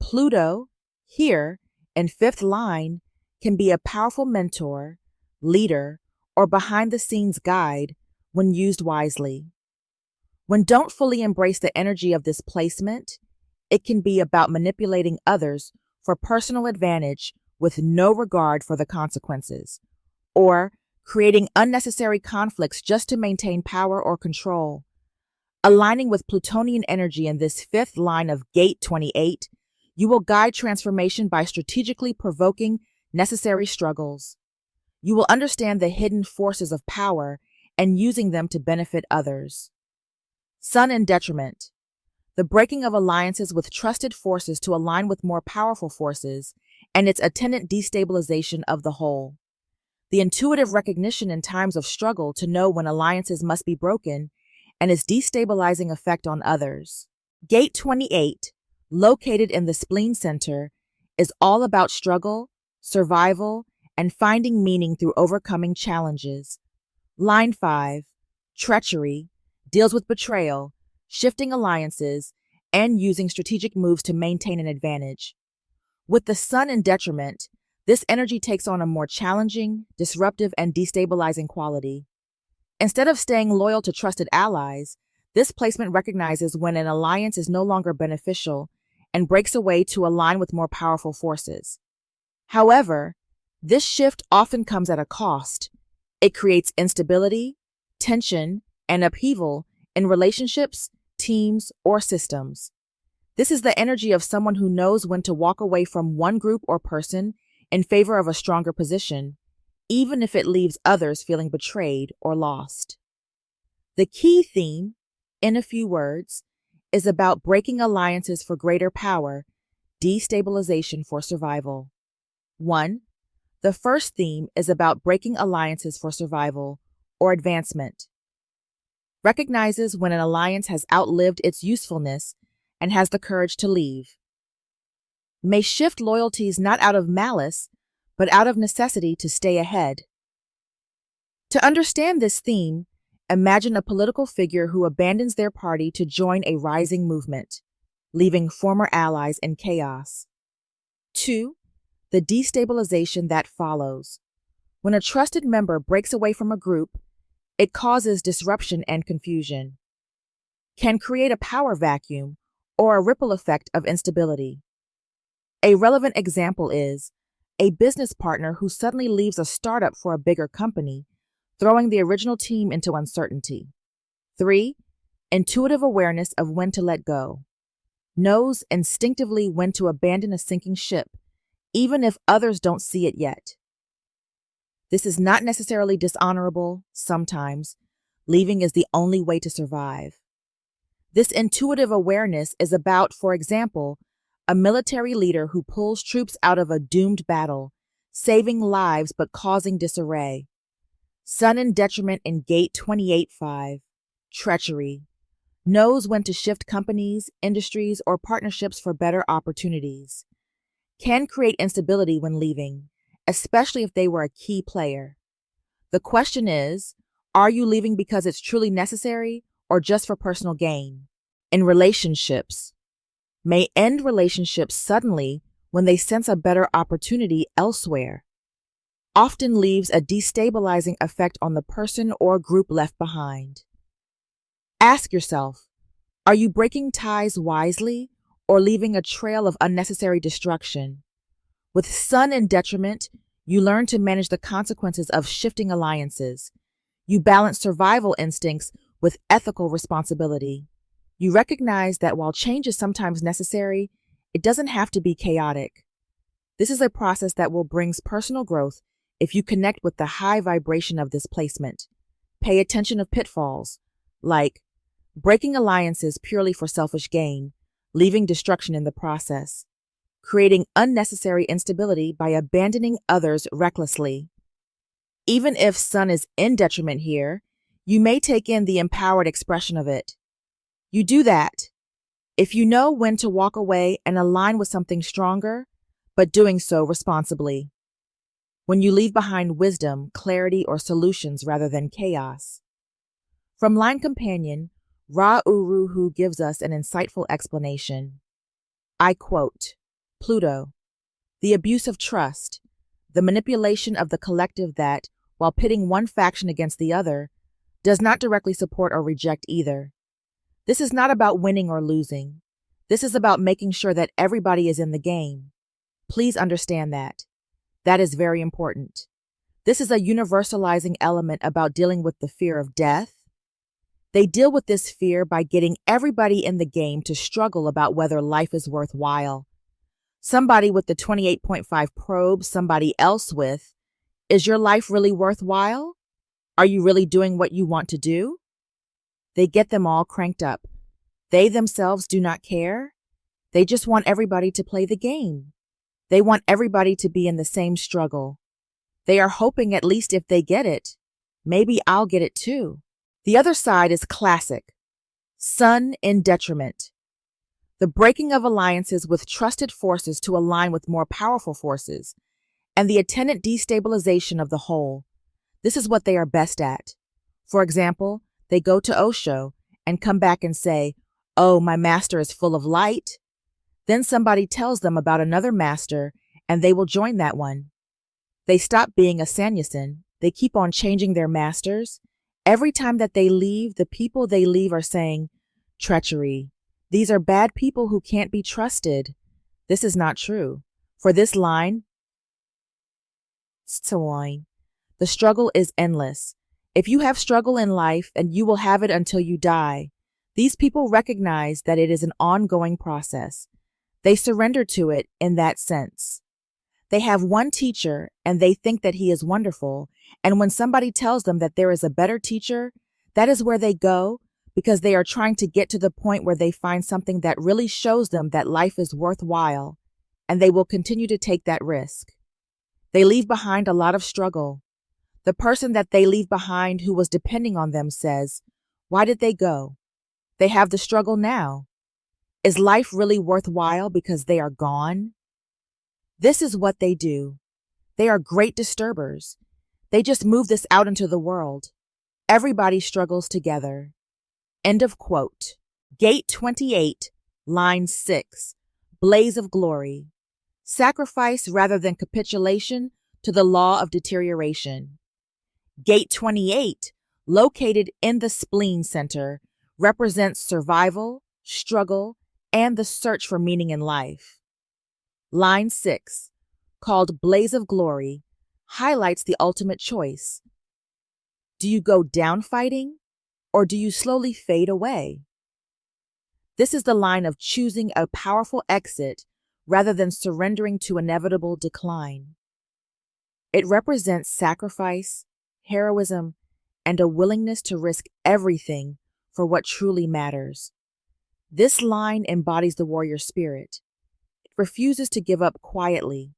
Pluto, here, in fifth line, can be a powerful mentor, leader, or behind-the-scenes guide when used wisely. When don't fully embrace the energy of this placement, it can be about manipulating others for personal advantage with no regard for the consequences, or creating unnecessary conflicts just to maintain power or control. Aligning with Plutonian energy in this fifth line of Gate 28, you will guide transformation by strategically provoking necessary struggles. You will understand the hidden forces of power and using them to benefit others. Sun in detriment. The breaking of alliances with trusted forces to align with more powerful forces and its attendant destabilization of the whole. The intuitive recognition in times of struggle to know when alliances must be broken and its destabilizing effect on others. Gate 28, located in the spleen center, is all about struggle, survival, and finding meaning through overcoming challenges. Line 5, treachery, deals with betrayal, shifting alliances, and using strategic moves to maintain an advantage. With the sun in detriment, this energy takes on a more challenging, disruptive, and destabilizing quality. Instead of staying loyal to trusted allies, this placement recognizes when an alliance is no longer beneficial and breaks away to align with more powerful forces. However, this shift often comes at a cost. It creates instability, tension, and upheaval in relationships, teams, or systems. This is the energy of someone who knows when to walk away from one group or person in favor of a stronger position, even if it leaves others feeling betrayed or lost. The key theme, in a few words, is about breaking alliances for greater power, destabilization for survival. 1. The first theme is about breaking alliances for survival or advancement. Recognizes when an alliance has outlived its usefulness and has the courage to leave. May shift loyalties not out of malice, but out of necessity to stay ahead. To understand this theme, Imagine a political figure who abandons their party to join a rising movement, leaving former allies in chaos. 2. The destabilization that follows. When a trusted member breaks away from a group, it causes disruption and confusion, can create a power vacuum or a ripple effect of instability. A relevant example is a business partner who suddenly leaves a startup for a bigger company, throwing the original team into uncertainty. 3. Intuitive awareness of when to let go. Knows instinctively when to abandon a sinking ship, even if others don't see it yet. This is not necessarily dishonorable. Sometimes leaving is the only way to survive. This intuitive awareness is about, for example, a military leader who pulls troops out of a doomed battle, saving lives but causing disarray. Sun in detriment in Gate 28.5. Treachery. Knows when to shift companies, industries, or partnerships for better opportunities. Can create instability when leaving, especially if they were a key player. The question is, are you leaving because it's truly necessary or just for personal gain? In relationships, may end relationships suddenly when they sense a better opportunity elsewhere. Often leaves a destabilizing effect on the person or group left behind. Ask yourself, are you breaking ties wisely or leaving a trail of unnecessary destruction? With Sun in detriment, you learn to manage the consequences of shifting alliances. You balance survival instincts with ethical responsibility. You recognize that while change is sometimes necessary, it doesn't have to be chaotic. This is a process that will bring personal growth if you connect with the high vibration of this placement. Pay attention of pitfalls, like breaking alliances purely for selfish gain, leaving destruction in the process, creating unnecessary instability by abandoning others recklessly. Even if Sun is in detriment here, you may take in the empowered expression of it. You do that if you know when to walk away and align with something stronger, but doing so responsibly. When you leave behind wisdom, clarity, or solutions rather than chaos. From Line Companion, Ra Uru, who gives us an insightful explanation. I quote, Pluto, the abuse of trust, the manipulation of the collective that, while pitting one faction against the other, does not directly support or reject either. This is not about winning or losing. This is about making sure that everybody is in the game. Please understand that. That is very important. This is a universalizing element about dealing with the fear of death. They deal with this fear by getting everybody in the game to struggle about whether life is worthwhile. Somebody with the 28.5 probe somebody else with, is your life really worthwhile? Are you really doing what you want to do? They get them all cranked up. They themselves do not care. They just want everybody to play the game. They want everybody to be in the same struggle. They are hoping at least if they get it, maybe I'll get it too. The other side is classic. Sun in detriment. The breaking of alliances with trusted forces to align with more powerful forces, and the attendant destabilization of the whole. This is what they are best at. For example, they go to Osho and come back and say, oh, my master is full of light. Then somebody tells them about another master and they will join that one. They stop being a sannyasin. They keep on changing their masters. Every time that they leave, the people they leave are saying, treachery. These are bad people who can't be trusted. This is not true. For this line, the struggle is endless. If you have struggle in life, and you will have it until you die, these people recognize that it is an ongoing process. They surrender to it in that sense. They have one teacher, and they think that he is wonderful, and when somebody tells them that there is a better teacher, that is where they go, because they are trying to get to the point where they find something that really shows them that life is worthwhile, and they will continue to take that risk. They leave behind a lot of struggle. The person that they leave behind who was depending on them says, why did they go? They have the struggle now. Is life really worthwhile because they are gone? This is what they do. They are great disturbers. They just move this out into the world. Everybody struggles together. End of quote. Gate 28, line 6. Blaze of glory. Sacrifice rather than capitulation to the law of deterioration. Gate 28, located in the spleen center, represents survival, struggle, and the search for meaning in life. Line 6, called Blaze of Glory, highlights the ultimate choice. Do you go down fighting, or do you slowly fade away? This is the line of choosing a powerful exit rather than surrendering to inevitable decline. It represents sacrifice, heroism, and a willingness to risk everything for what truly matters. This line embodies the warrior spirit. It refuses to give up quietly,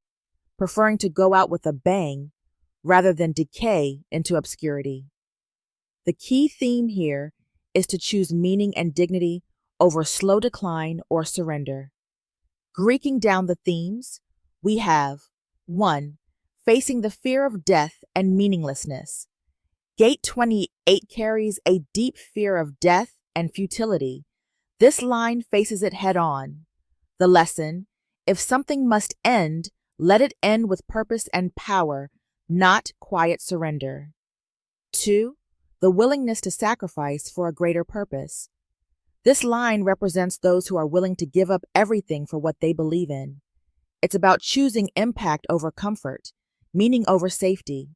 preferring to go out with a bang rather than decay into obscurity. The key theme here is to choose meaning and dignity over slow decline or surrender. Breaking down the themes, we have 1. Facing the fear of death and meaninglessness. Gate 28 carries a deep fear of death and futility. This line faces it head on. The lesson: if something must end, let it end with purpose and power, not quiet surrender. 2. The willingness to sacrifice for a greater purpose. This line represents those who are willing to give up everything for what they believe in. It's about choosing impact over comfort, meaning over safety.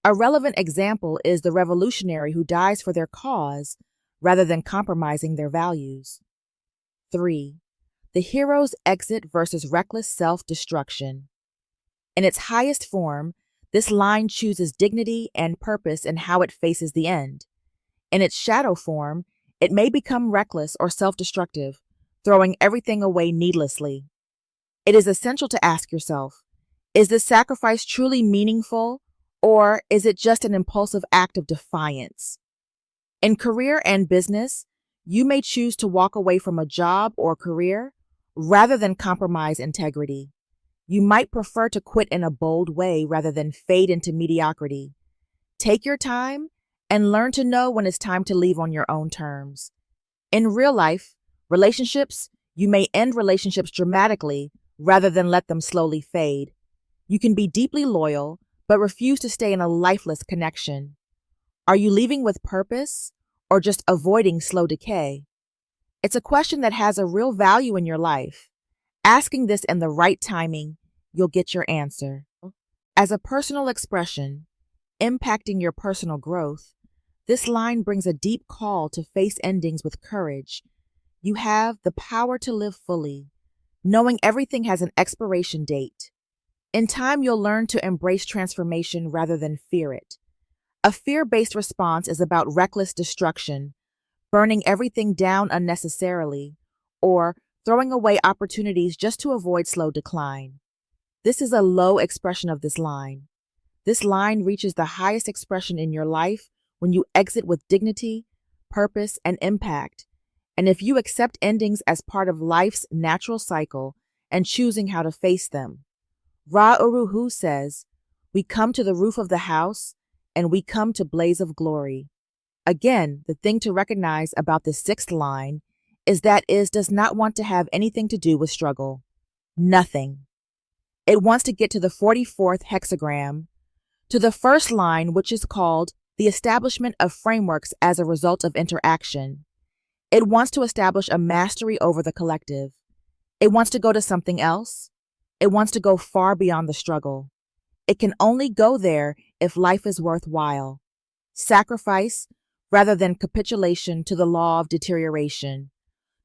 A relevant example is the revolutionary who dies for their cause rather than compromising their values. 3. The hero's exit versus reckless self-destruction. In its highest form, this line chooses dignity and purpose in how it faces the end. In its shadow form, it may become reckless or self-destructive, throwing everything away needlessly. It is essential to ask yourself, is this sacrifice truly meaningful, or is it just an impulsive act of defiance? In career and business, you may choose to walk away from a job or career rather than compromise integrity. You might prefer to quit in a bold way rather than fade into mediocrity. Take your time and learn to know when it's time to leave on your own terms. In real life, relationships, you may end relationships dramatically rather than let them slowly fade. You can be deeply loyal, but refuse to stay in a lifeless connection. Are you leaving with purpose or just avoiding slow decay? It's a question that has a real value in your life. Asking this in the right timing, you'll get your answer. As a personal expression, impacting your personal growth, this line brings a deep call to face endings with courage. You have the power to live fully, knowing everything has an expiration date. In time, you'll learn to embrace transformation rather than fear it. A fear-based response is about reckless destruction, burning everything down unnecessarily, or throwing away opportunities just to avoid slow decline. This is a low expression of this line. This line reaches the highest expression in your life when you exit with dignity, purpose, and impact. And if you accept endings as part of life's natural cycle and choosing how to face them. Ra Uru Hu says, "We come to the roof of the house, and we come to blaze of glory." Again, the thing to recognize about the sixth line is that it does not want to have anything to do with struggle. Nothing. It wants to get to the 44th hexagram, to the first line, which is called the establishment of frameworks as a result of interaction. It wants to establish a mastery over the collective. It wants to go to something else. It wants to go far beyond the struggle. It can only go there if life is worthwhile. Sacrifice rather than capitulation to the law of deterioration.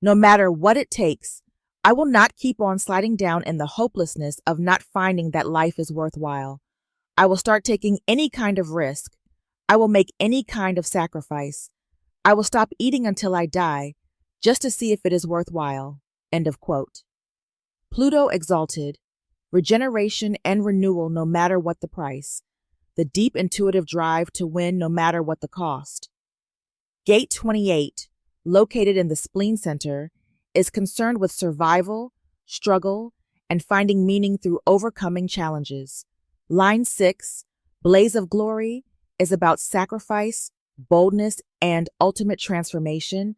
No matter what it takes, I will not keep on sliding down in the hopelessness of not finding that life is worthwhile. I will start taking any kind of risk. I will make any kind of sacrifice. I will stop eating until I die, just to see if it is worthwhile. End of quote. Pluto exalted. Regeneration and renewal no matter what the price. The deep intuitive drive to win no matter what the cost. Gate 28, located in the spleen center, is concerned with survival, struggle, and finding meaning through overcoming challenges. Line 6, Blaze of Glory, is about sacrifice, boldness, and ultimate transformation,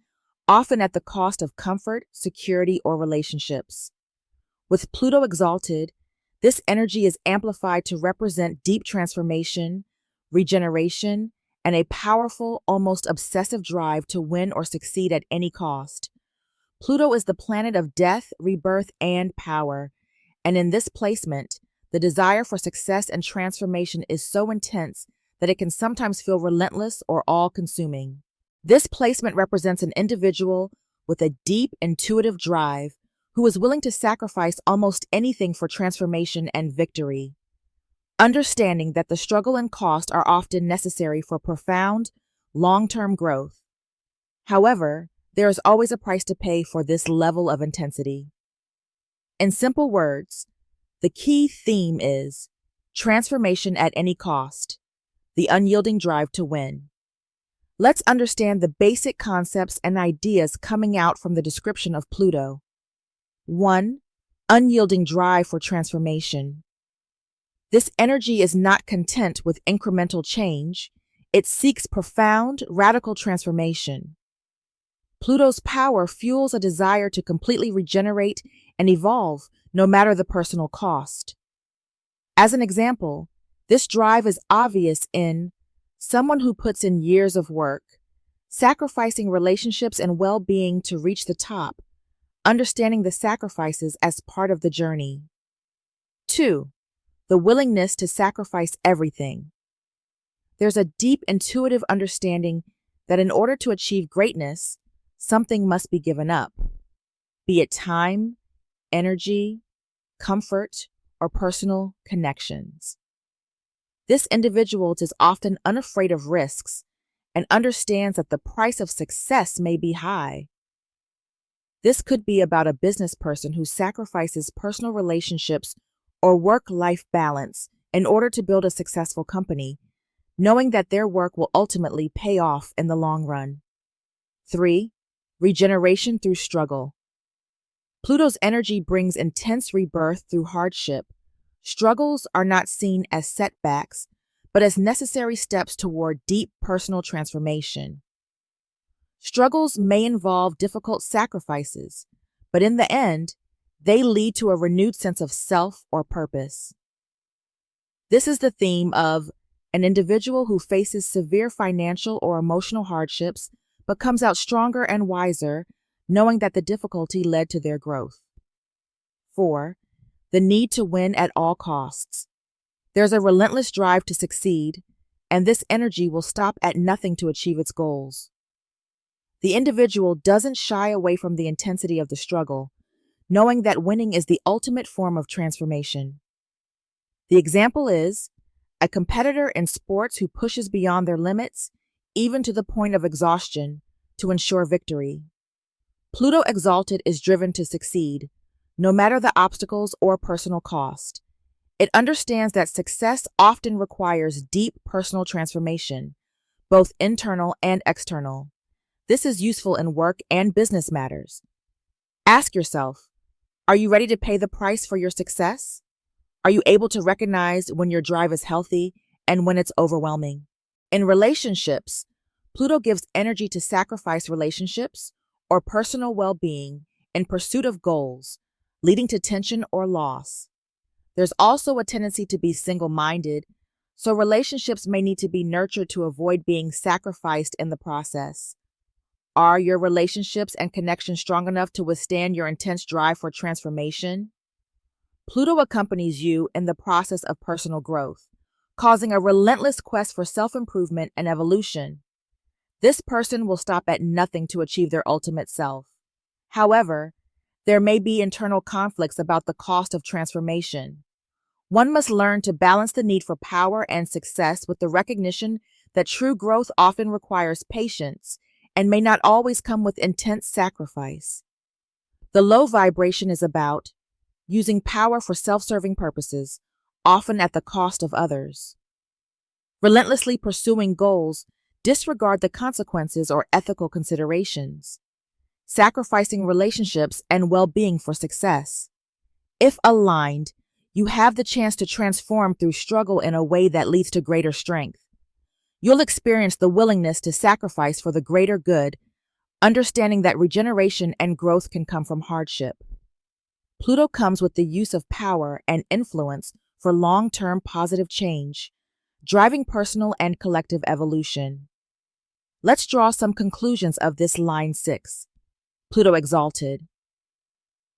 often at the cost of comfort, security, or relationships. With Pluto exalted, this energy is amplified to represent deep transformation, regeneration, and a powerful, almost obsessive drive to win or succeed at any cost. Pluto is the planet of death, rebirth, and power, and in this placement, the desire for success and transformation is so intense that it can sometimes feel relentless or all-consuming. This placement represents an individual with a deep, intuitive drive who is willing to sacrifice almost anything for transformation and victory, understanding that the struggle and cost are often necessary for profound, long-term growth. However, there is always a price to pay for this level of intensity. In simple words, the key theme is transformation at any cost, the unyielding drive to win. Let's understand the basic concepts and ideas coming out from the description of Pluto. 1. Unyielding drive for transformation. This energy is not content with incremental change. It seeks profound, radical transformation. Pluto's power fuels a desire to completely regenerate and evolve, no matter the personal cost. As an example, this drive is obvious in someone who puts in years of work, sacrificing relationships and well-being to reach the top, understanding the sacrifices as part of the journey. 2. The willingness to sacrifice everything. There's a deep intuitive understanding that in order to achieve greatness, something must be given up, be it time, energy, comfort, or personal connections. This individual is often unafraid of risks and understands that the price of success may be high. This could be about a business person who sacrifices personal relationships or work-life balance in order to build a successful company, knowing that their work will ultimately pay off in the long run. 3. Regeneration through struggle. Pluto's energy brings intense rebirth through hardship. Struggles are not seen as setbacks, but as necessary steps toward deep personal transformation. Struggles may involve difficult sacrifices, but in the end, they lead to a renewed sense of self or purpose. This is the theme of an individual who faces severe financial or emotional hardships but comes out stronger and wiser, knowing that the difficulty led to their growth. 4. The need to win at all costs. There's a relentless drive to succeed, and this energy will stop at nothing to achieve its goals. The individual doesn't shy away from the intensity of the struggle, knowing that winning is the ultimate form of transformation. The example is a competitor in sports who pushes beyond their limits, even to the point of exhaustion, to ensure victory. Pluto exalted is driven to succeed, no matter the obstacles or personal cost. It understands that success often requires deep personal transformation, both internal and external. This is useful in work and business matters. Ask yourself, are you ready to pay the price for your success? Are you able to recognize when your drive is healthy and when it's overwhelming? In relationships, Pluto gives energy to sacrifice relationships or personal well-being in pursuit of goals, leading to tension or loss. There's also a tendency to be single-minded, so relationships may need to be nurtured to avoid being sacrificed in the process. Are your relationships and connections strong enough to withstand your intense drive for transformation? Pluto accompanies you in the process of personal growth, causing a relentless quest for self-improvement and evolution. This person will stop at nothing to achieve their ultimate self. However, there may be internal conflicts about the cost of transformation. One must learn to balance the need for power and success with the recognition that true growth often requires patience and may not always come with intense sacrifice. The low vibration is about using power for self-serving purposes, often at the cost of others. Relentlessly pursuing goals disregard the consequences or ethical considerations, sacrificing relationships and well-being for success. If aligned, you have the chance to transform through struggle in a way that leads to greater strength. You'll experience the willingness to sacrifice for the greater good, understanding that regeneration and growth can come from hardship. Pluto comes with the use of power and influence for long-term positive change, driving personal and collective evolution. Let's draw some conclusions of this line 6. Pluto exalted.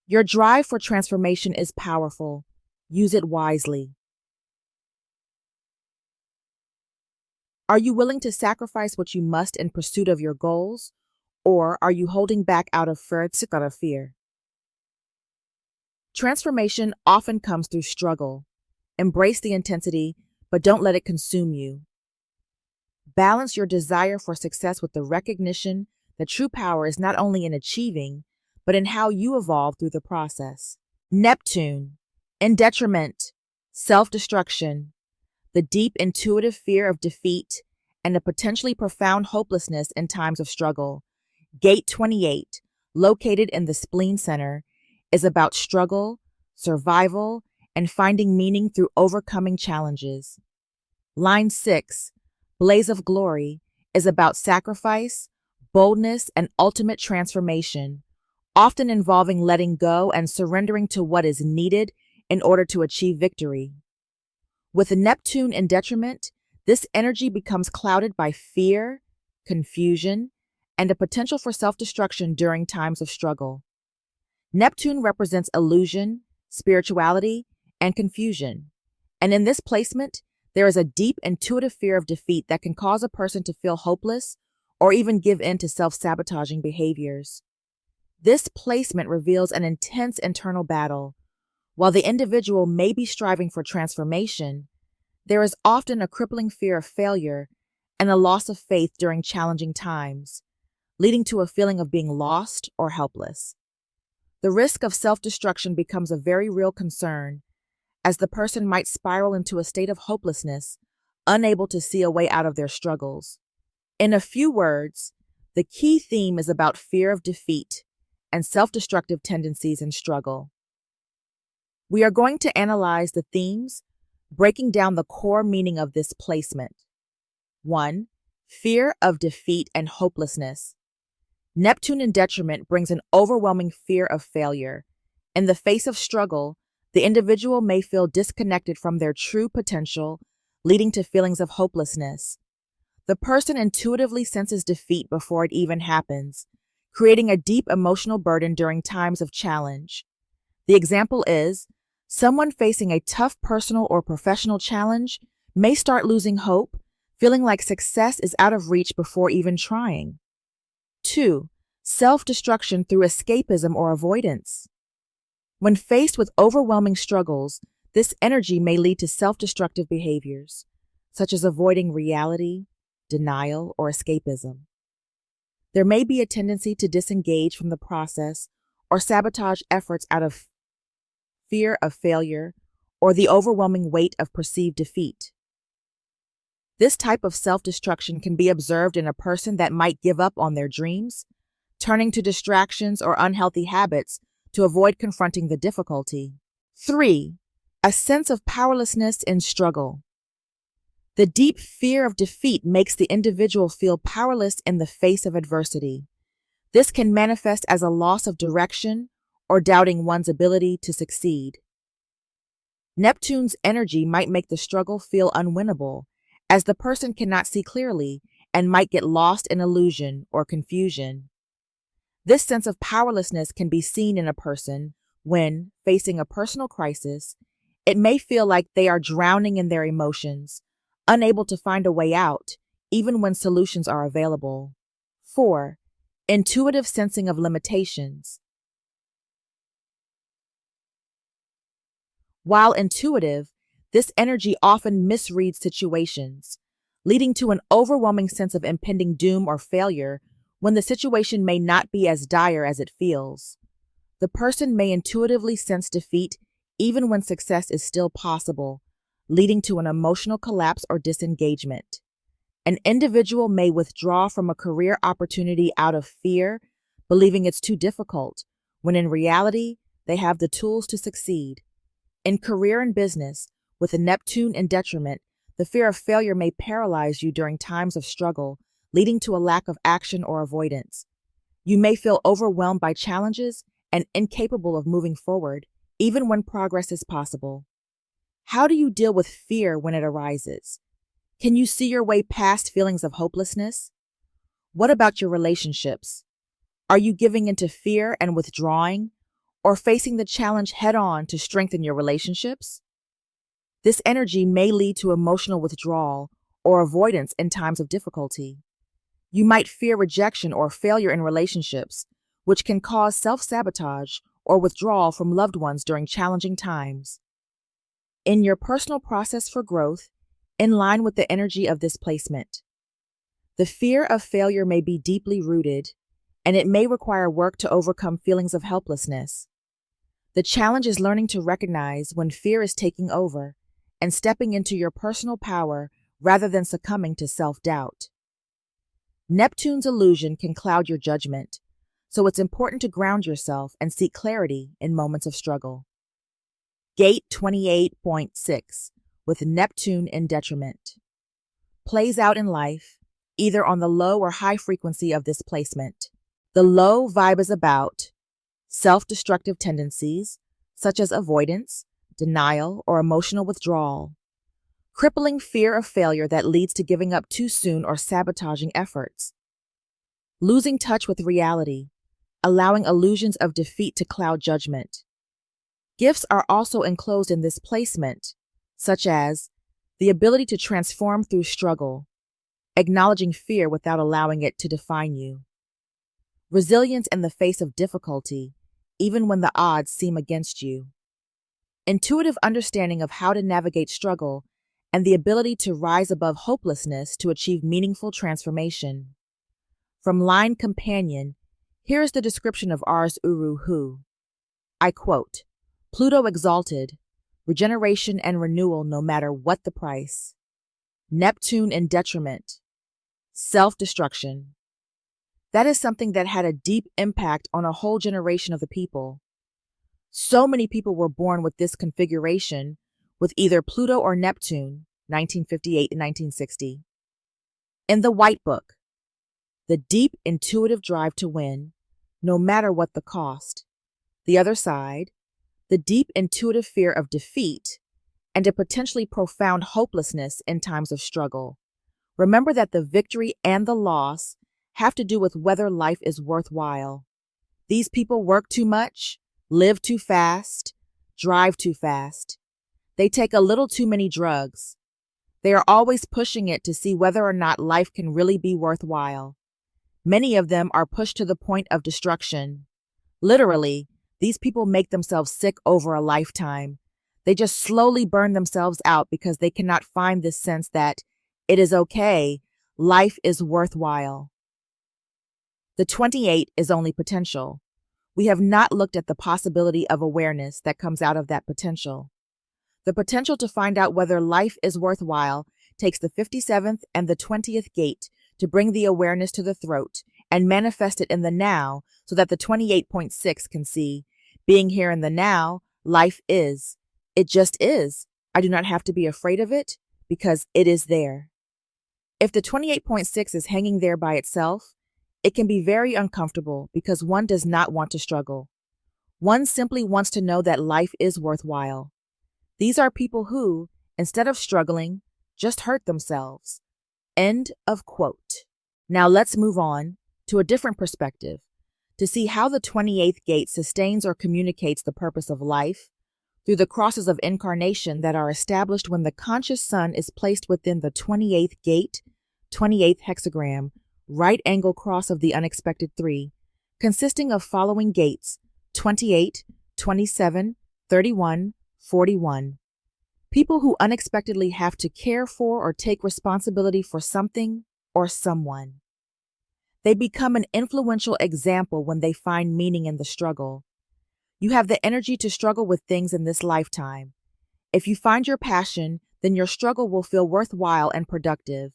Your drive for transformation is powerful. Use it wisely. Are you willing to sacrifice what you must in pursuit of your goals, or are you holding back out of fear? Transformation often comes through struggle. Embrace the intensity, but don't let it consume you. Balance your desire for success with the recognition that true power is not only in achieving, but in how you evolve through the process. Neptune, in detriment, self-destruction, the deep intuitive fear of defeat, and a potentially profound hopelessness in times of struggle. Gate 28, located in the spleen center, is about struggle, survival, and finding meaning through overcoming challenges. Line 6, Blaze of Glory, is about sacrifice, boldness, and ultimate transformation, often involving letting go and surrendering to what is needed in order to achieve victory. With Neptune in detriment, this energy becomes clouded by fear, confusion, and a potential for self-destruction during times of struggle. Neptune represents illusion, spirituality, and confusion, and in this placement, there is a deep intuitive fear of defeat that can cause a person to feel hopeless or even give in to self-sabotaging behaviors. This placement reveals an intense internal battle. While the individual may be striving for transformation, there is often a crippling fear of failure and a loss of faith during challenging times, leading to a feeling of being lost or helpless. The risk of self-destruction becomes a very real concern, as the person might spiral into a state of hopelessness, unable to see a way out of their struggles. In a few words, the key theme is about fear of defeat and self-destructive tendencies in struggle. We are going to analyze the themes, breaking down the core meaning of this placement. 1. Fear of defeat and hopelessness. Neptune in detriment brings an overwhelming fear of failure. In the face of struggle, the individual may feel disconnected from their true potential, leading to feelings of hopelessness. The person intuitively senses defeat before it even happens, creating a deep emotional burden during times of challenge. The example is, someone facing a tough personal or professional challenge may start losing hope, feeling like success is out of reach before even trying. 2. Self-destruction through escapism or avoidance. When faced with overwhelming struggles, this energy may lead to self-destructive behaviors, such as avoiding reality, denial, or escapism. There may be a tendency to disengage from the process or sabotage efforts out of fear of failure or the overwhelming weight of perceived defeat. This type of self-destruction can be observed in a person that might give up on their dreams, turning to distractions or unhealthy habits to avoid confronting the difficulty. 3. A sense of powerlessness in struggle. The deep fear of defeat makes the individual feel powerless in the face of adversity. This can manifest as a loss of direction or doubting one's ability to succeed. Neptune's energy might make the struggle feel unwinnable, as the person cannot see clearly and might get lost in illusion or confusion. This sense of powerlessness can be seen in a person when, facing a personal crisis, it may feel like they are drowning in their emotions, unable to find a way out, even when solutions are available. 4. Intuitive sensing of limitations. While intuitive, this energy often misreads situations, leading to an overwhelming sense of impending doom or failure when the situation may not be as dire as it feels. The person may intuitively sense defeat even when success is still possible, leading to an emotional collapse or disengagement. An individual may withdraw from a career opportunity out of fear, believing it's too difficult, when in reality, they have the tools to succeed. In career and business, with a Neptune in detriment, The fear of failure may paralyze you during times of struggle, leading to a lack of action or avoidance. You may feel overwhelmed by challenges and incapable of moving forward, even when progress is possible. How do you deal with fear when it arises? Can you see your way past feelings of hopelessness? What about your relationships? Are you giving into fear and withdrawing, or facing the challenge head-on to strengthen your relationships? This energy may lead to emotional withdrawal or avoidance in times of difficulty. You might fear rejection or failure in relationships, which can cause self-sabotage or withdrawal from loved ones during challenging times. In your personal process for growth, in line with the energy of this placement, the fear of failure may be deeply rooted, and it may require work to overcome feelings of helplessness. The challenge is learning to recognize when fear is taking over and stepping into your personal power rather than succumbing to self-doubt. Neptune's illusion can cloud your judgment, so it's important to ground yourself and seek clarity in moments of struggle. Gate 28.6, with Neptune in detriment, plays out in life, either on the low or high frequency of this placement. The low vibe is about self-destructive tendencies, such as avoidance, denial, or emotional withdrawal, crippling fear of failure that leads to giving up too soon or sabotaging efforts, losing touch with reality, allowing illusions of defeat to cloud judgment. Gifts are also enclosed in this placement, such as the ability to transform through struggle, acknowledging fear without allowing it to define you, resilience in the face of difficulty, even when the odds seem against you, intuitive understanding of how to navigate struggle, and the ability to rise above hopelessness to achieve meaningful transformation. From Line Companion, here is the description of Ars Uru Hu. I quote, "Pluto exalted, regeneration and renewal no matter what the price. Neptune in detriment, self-destruction." That is something that had a deep impact on a whole generation of the people. So many people were born with this configuration, with either Pluto or Neptune, 1958 and 1960. In the White Book, the deep intuitive drive to win, no matter what the cost. The other side, the deep intuitive fear of defeat, and a potentially profound hopelessness in times of struggle. Remember that the victory and the loss have to do with whether life is worthwhile. These people work too much, live too fast, drive too fast. They take a little too many drugs. They are always pushing it to see whether or not life can really be worthwhile. Many of them are pushed to the point of destruction. Literally, these people make themselves sick over a lifetime. They just slowly burn themselves out because they cannot find this sense that it is okay, life is worthwhile. The 28 is only potential. We have not looked at the possibility of awareness that comes out of that potential. The potential to find out whether life is worthwhile takes the 57th and the 20th gate to bring the awareness to the throat and manifest it in the now so that the 28.6 can see, being here in the now, life is. It just is. I do not have to be afraid of it because it is there. If the 28.6 is hanging there by itself, it can be very uncomfortable because one does not want to struggle. One simply wants to know that life is worthwhile. These are people who, instead of struggling, just hurt themselves. End of quote. Now let's move on to a different perspective to see how the 28th gate sustains or communicates the purpose of life through the crosses of incarnation that are established when the conscious sun is placed within the 28th gate, 28th hexagram, right angle cross of the unexpected 3, consisting of following gates, 28, 27, 31, 41. People who unexpectedly have to care for or take responsibility for something or someone. They become an influential example when they find meaning in the struggle. You have the energy to struggle with things in this lifetime. If you find your passion, then your struggle will feel worthwhile and productive.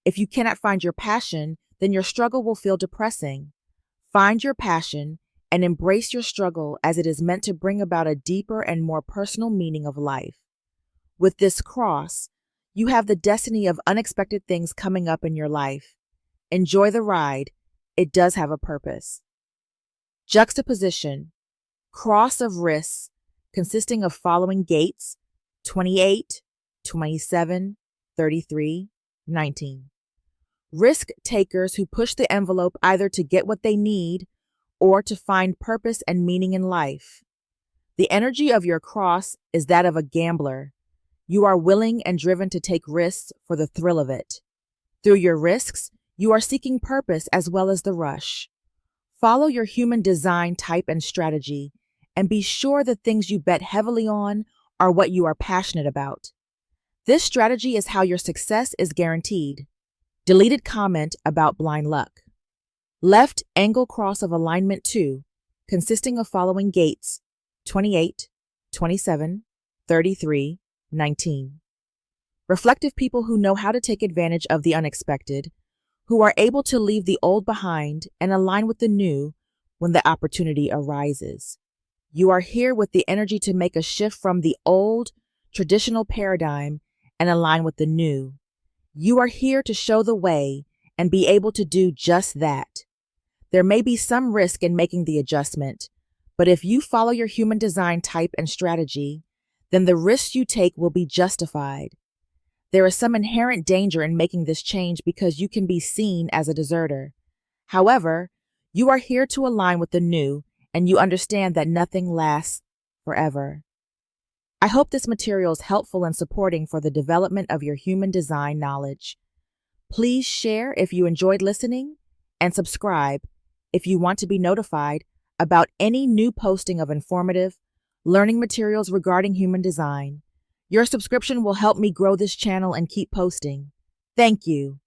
If you cannot find your passion, then your struggle will feel depressing. Find your passion and embrace your struggle as it is meant to bring about a deeper and more personal meaning of life. With this cross, You have the destiny of unexpected things coming up in your life. Enjoy the ride. It does have a purpose. Juxtaposition. Cross of risks consisting of following gates: 28, 27, 33, 19. Risk takers who push the envelope either to get what they need or to find purpose and meaning in life. The energy of your cross is that of a gambler. You are willing and driven to take risks for the thrill of it. Through your risks, you are seeking purpose as well as the rush. Follow your human design type and strategy, and be sure the things you bet heavily on are what you are passionate about. This strategy is how your success is guaranteed. Deleted comment about blind luck. Left angle cross of alignment 2, consisting of following gates: 28, 27, 33, 19. Reflective people who know how to take advantage of the unexpected, who are able to leave the old behind and align with the new when the opportunity arises. You are here with the energy to make a shift from the old, traditional paradigm and align with the new. You are here to show the way and be able to do just that. There may be some risk in making the adjustment, but if you follow your human design type and strategy, then the risks you take will be justified. There is some inherent danger in making this change because you can be seen as a deserter. However, you are here to align with the new, and you understand that nothing lasts forever. I hope this material is helpful and supporting for the development of your human design knowledge. Please share if you enjoyed listening, and subscribe if you want to be notified about any new posting of informative, learning materials regarding human design. Your subscription will help me grow this channel and keep posting. Thank you.